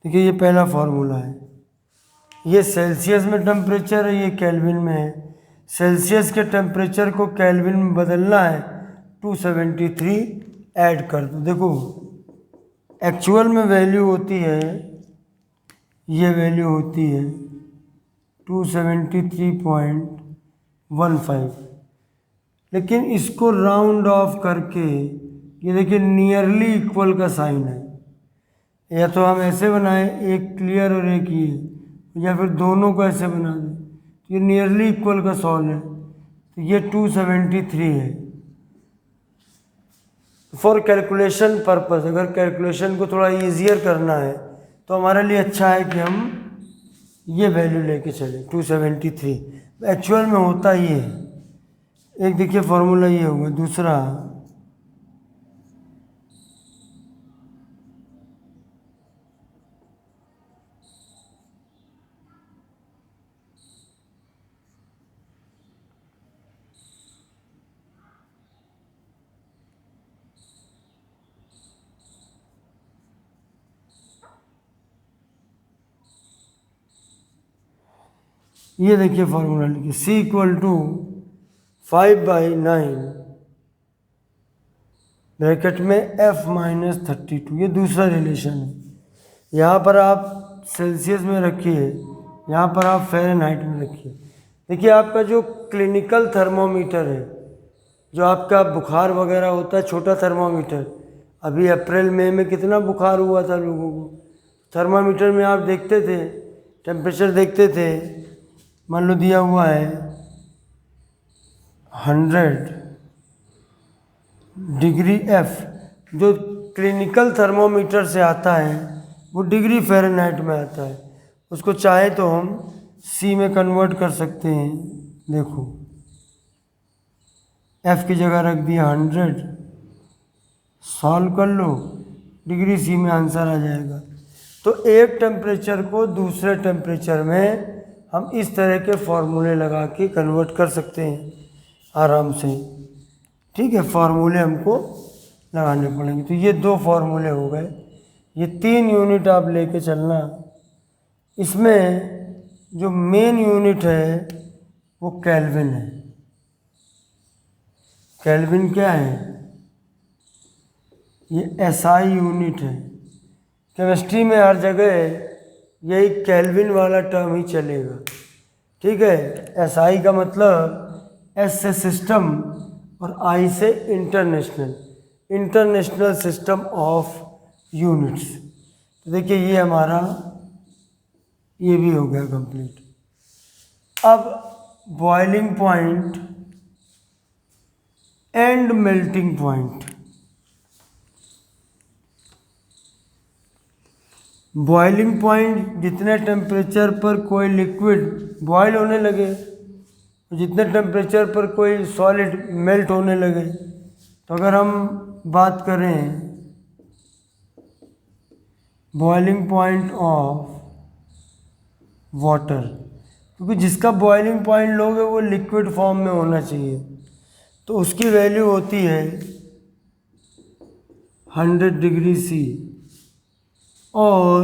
देखिए, ये पहला फॉर्मूला है। ये सेल्सियस में टेम्परेचर है, ये केल्विन में है। सेल्सियस के टेम्परेचर को केल्विन में बदलना है, 273 ऐड कर दो। देखो, एक्चुअल में वैल्यू होती है, ये वैल्यू होती है 273.15, लेकिन इसको राउंड ऑफ करके ये देखिए नियरली इक्वल का साइन है। या तो हम ऐसे बनाएं, एक क्लियर और एक ये, या फिर दोनों को ऐसे बना दें। तो ये नियरली इक्वल का सॉल्व है, तो ये 273 है। फॉर कैलकुलेशन पर्पस, अगर कैलकुलेशन को थोड़ा ईजियर करना है तो हमारे लिए अच्छा है कि हम ये वैल्यू लेके चले 273। एक्चुअल में होता ये है। एक देखिए फॉर्मूला ये होगा, दूसरा ये देखिए फॉर्मूला लिखिए, C इक्वल टू 5/9 ब्रैकेट में F-32। ये दूसरा रिलेशन है। यहाँ पर आप सेल्सियस में रखिए, यहाँ पर आप फ़ारेनहाइट में रखिए। देखिए, आपका जो क्लिनिकल थर्मोमीटर है, जो आपका बुखार वगैरह होता है, छोटा थर्मोमीटर, अभी अप्रैल मई में कितना बुखार हुआ था लोगों को। थर्मामीटर में आप देखते थे, टेम्परेचर देखते थे, मान लो दिया हुआ है 100 डिग्री F, जो क्लिनिकल थर्मोमीटर से आता है वो डिग्री फ़ारेनहाइट में आता है। उसको चाहे तो हम C में कन्वर्ट कर सकते हैं। देखो, F की जगह रख दिया 100, सॉल्व कर लो, डिग्री C में आंसर आ जाएगा। तो एक टेम्परेचर को दूसरे टेम्परेचर में हम इस तरह के फॉर्मूले लगा के कन्वर्ट कर सकते हैं आराम से। ठीक है, फार्मूले हमको लगाने पड़ेंगे। तो ये 2 फार्मूले हो गए। ये 3 यूनिट आप लेके चलना। इसमें जो मेन यूनिट है वो केल्विन है। केल्विन क्या है? ये SI यूनिट है। केमिस्ट्री में हर जगह यही केल्विन वाला टर्म ही चलेगा। ठीक है, SI का मतलब S से सिस्टम और I से इंटरनेशनल सिस्टम ऑफ यूनिट्स। तो देखिए, ये हमारा ये भी हो गया कंप्लीट। अब boiling point and melting point. Boiling point, जितने टेम्परेचर पर कोई लिक्विड बॉयल होने लगे, जितने टेम्परेचर पर कोई सॉलिड मेल्ट होने लगे। तो अगर हम बात करें बॉइलिंग पॉइंट ऑफ वाटर, क्योंकि जिसका बॉइलिंग पॉइंट लोगे वो लिक्विड फॉर्म में होना चाहिए, तो उसकी वैल्यू होती है 100 डिग्री C। और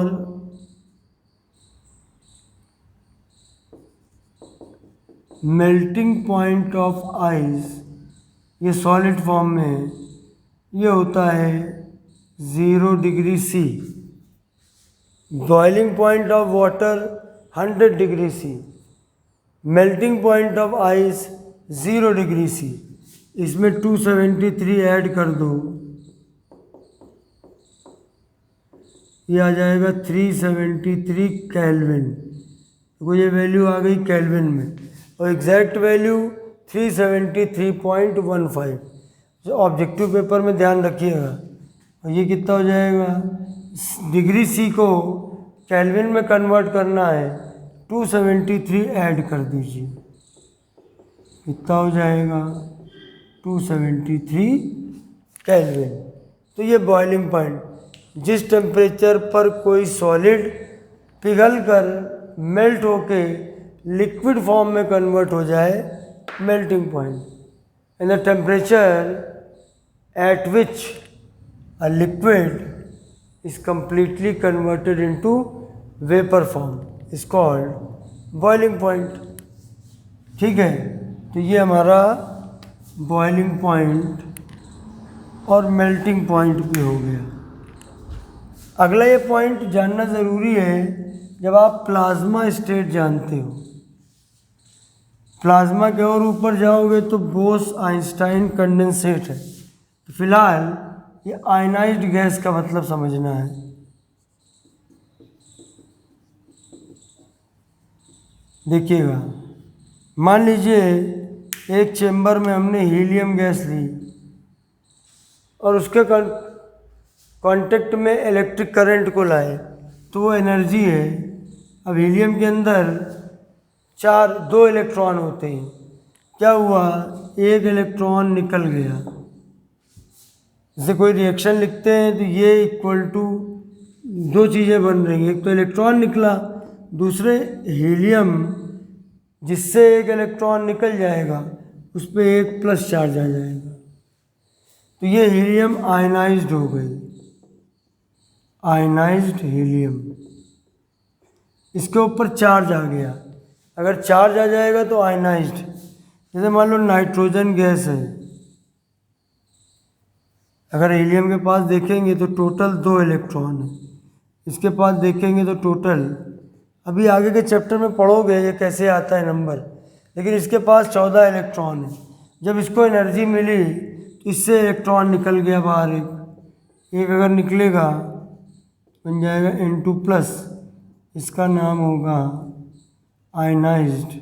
मेल्टिंग पॉइंट ऑफ आइस, ये सॉलिड फॉर्म में है, ये होता है 0 degree C. Boiling point of water 100 degree C, melting point of ice 0 degree C. इसमें 273 ऐड कर दो, ये आ जाएगा 373 केल्विन। तो ये वैल्यू आ गई केल्विन में, और एग्जैक्ट वैल्यू 373.15। जो ऑब्जेक्टिव पेपर में ध्यान रखिएगा। और ये कितना हो जाएगा, डिग्री सी को केल्विन में कन्वर्ट करना है, 273 ऐड कर दीजिए, कितना हो जाएगा 273 केल्विन। तो ये बॉइलिंग पॉइंट, जिस टेम्परेचर पर कोई सॉलिड पिघल कर मेल्ट होके लिक्विड फॉर्म में कन्वर्ट हो जाए, melting point. And the temperature at which a liquid is completely converted into vapor form is called boiling point। ठीक है, तो ये हमारा बॉइलिंग पॉइंट और मेल्टिंग पॉइंट भी हो गया। अगला ये पॉइंट जानना ज़रूरी है जब आप प्लाज्मा स्टेट जानते हो। प्लाज्मा के और ऊपर जाओगे तो बोस आइंस्टाइन कंडेंसेट है। तो फिलहाल ये आयनाइज्ड गैस का मतलब समझना है। देखिएगा, मान लीजिए एक चेम्बर में हमने हीलियम गैस ली और उसके कांटेक्ट में इलेक्ट्रिक करंट को लाए, तो वो एनर्जी है। अब हीलियम के अंदर दो इलेक्ट्रॉन होते हैं, क्या हुआ, एक इलेक्ट्रॉन निकल गया। जैसे कोई रिएक्शन लिखते हैं तो ये इक्वल टू दो चीज़ें बन रही हैं, एक तो इलेक्ट्रॉन निकला, दूसरे हीलियम जिससे एक इलेक्ट्रॉन निकल जाएगा उस पर एक प्लस चार्ज आ जाएगा। तो ये हीलियम आयनाइज्ड हो गई, आयनाइज्ड हीलियम। इसके ऊपर चार्ज आ गया, अगर चार्ज आ जाएगा तो आयनाइज्ड। जैसे मान लो नाइट्रोजन गैस है, अगर हीलियम के पास देखेंगे तो टोटल 2 इलेक्ट्रॉन है, इसके पास देखेंगे तो टोटल, अभी आगे के चैप्टर में पढ़ोगे ये कैसे आता है नंबर, लेकिन इसके पास 14 इलेक्ट्रॉन है। जब इसको एनर्जी मिली तो इससे इलेक्ट्रॉन निकल गया बाहर, एक अगर निकलेगा बन जाएगा N2+, इसका नाम होगा आयनाइज्ड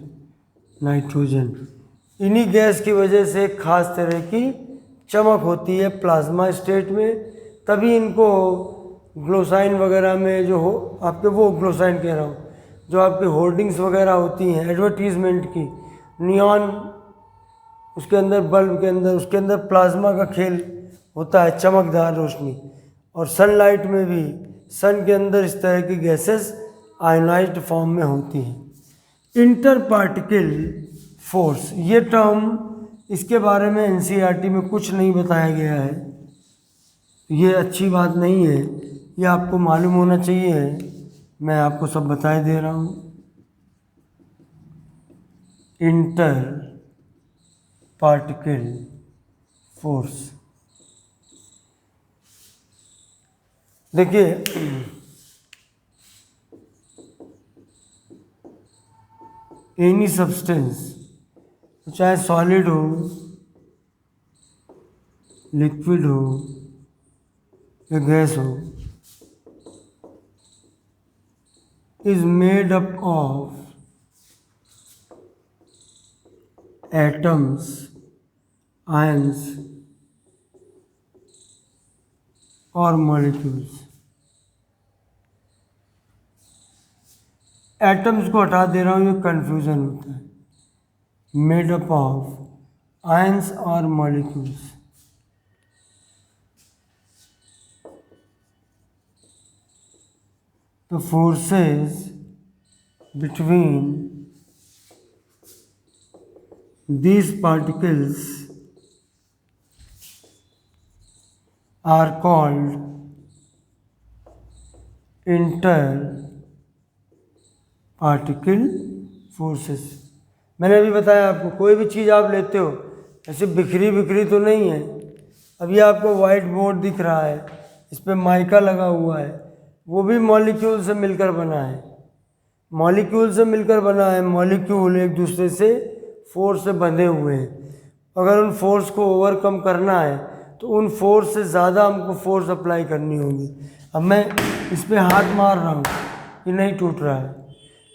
नाइट्रोजन। इन्हीं गैस की वजह से एक खास तरह की चमक होती है प्लाज्मा स्टेट में, तभी इनको ग्लोसाइन वगैरह में जो हो आपके, वो ग्लोसाइन कह रहा हूँ, जो आपके होर्डिंग्स वगैरह होती हैं एडवर्टीजमेंट की, नियॉन, उसके अंदर बल्ब के अंदर, उसके अंदर प्लाज्मा का खेल होता है, चमकदार रोशनी। और सनलाइट में भी सन के अंदर इस तरह की गैसेस आयनाइज्ड फॉर्म में होती हैं। इंटर पार्टिकल फोर्स, ये टर्म, इसके बारे में एनसीईआरटी में कुछ नहीं बताया गया है, ये अच्छी बात नहीं है, ये आपको मालूम होना चाहिए, मैं आपको सब बताए दे रहा हूँ। इंटर पार्टिकल फोर्स, देखिए एनी सब्सटेंस, चाहे सॉलिड हो, लिक्विड हो या गैस हो, is made up of atoms, ions और मॉलिक्यूल्स। एटम्स को हटा दे रहा हूँ, ये कन्फ्यूज़न होता है। मेड अप ऑफ आयंस और molecules. The forces between these particles are called inter particle forces. मैंने अभी बताया आपको, कोई भी चीज़ आप लेते हो ऐसे बिखरी बिखरी तो नहीं है। अभी आपको वाइट बोर्ड दिख रहा है, इस पर माइका लगा हुआ है, वो भी मॉलिक्यूल से मिलकर बना है। मॉलिक्यूल से मिलकर बना है। मॉलिक्यूल एक दूसरे से फोर्स से बंधे हुए हैं। अगर उन फोर्स को ओवरकम करना है तो उन फोर्स से ज़्यादा हमको फोर्स अप्लाई करनी होगी। अब मैं इस पर हाथ मार रहा हूँ, ये नहीं टूट रहा है,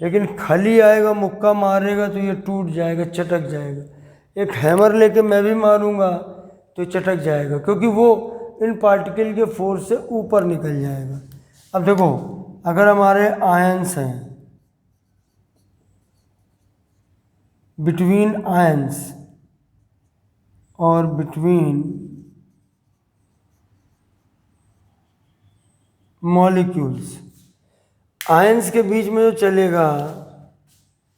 लेकिन खली आएगा, मुक्का मारेगा तो ये टूट जाएगा, चटक जाएगा। एक हैमर लेके मैं भी मारूंगा तो चटक जाएगा, क्योंकि वो इन पार्टिकल के फोर्स से ऊपर निकल जाएगा। अब देखो, अगर हमारे आयंस हैं, बिटवीन आयंस और बिटवीन मॉलिक्यूल्स, आयंस के बीच में जो चलेगा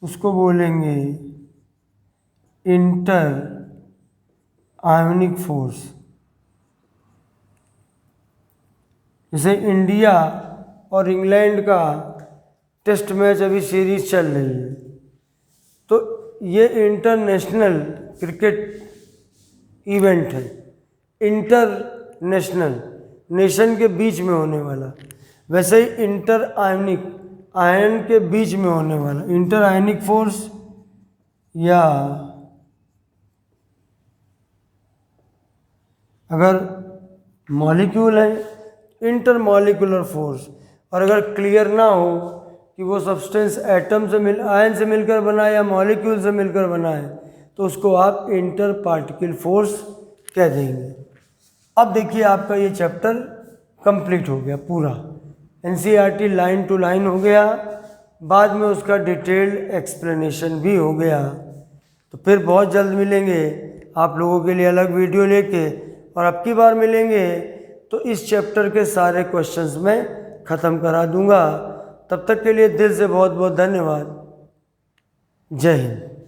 उसको बोलेंगे इंटर आयोनिक फोर्स। जैसे इंडिया और इंग्लैंड का टेस्ट मैच अभी सीरीज चल रही है, तो ये इंटरनेशनल क्रिकेट इवेंट है। इंटरनेशनल, नेशन के बीच में होने वाला। वैसे ही इंटर आयनिक, आयन के बीच में होने वाला इंटर आयनिक फोर्स, या अगर मॉलिक्यूल है इंटर मॉलिक्यूलर फोर्स। और अगर क्लियर ना हो कि वो सब्सटेंस एटम से आयन से मिलकर बना है या मॉलिक्यूल से मिलकर बना है, तो उसको आप इंटर पार्टिकल फोर्स कह देंगे। अब देखिए, आपका ये चैप्टर कंप्लीट हो गया पूरा। एनसीईआरटी लाइन टू लाइन हो गया, बाद में उसका डिटेल्ड एक्सप्लेनेशन भी हो गया। तो फिर बहुत जल्द मिलेंगे आप लोगों के लिए अलग वीडियो लेके, और अब की बार मिलेंगे तो इस चैप्टर के सारे क्वेश्चंस मैं ख़त्म करा दूंगा। तब तक के लिए दिल से बहुत बहुत धन्यवाद। जय हिंद।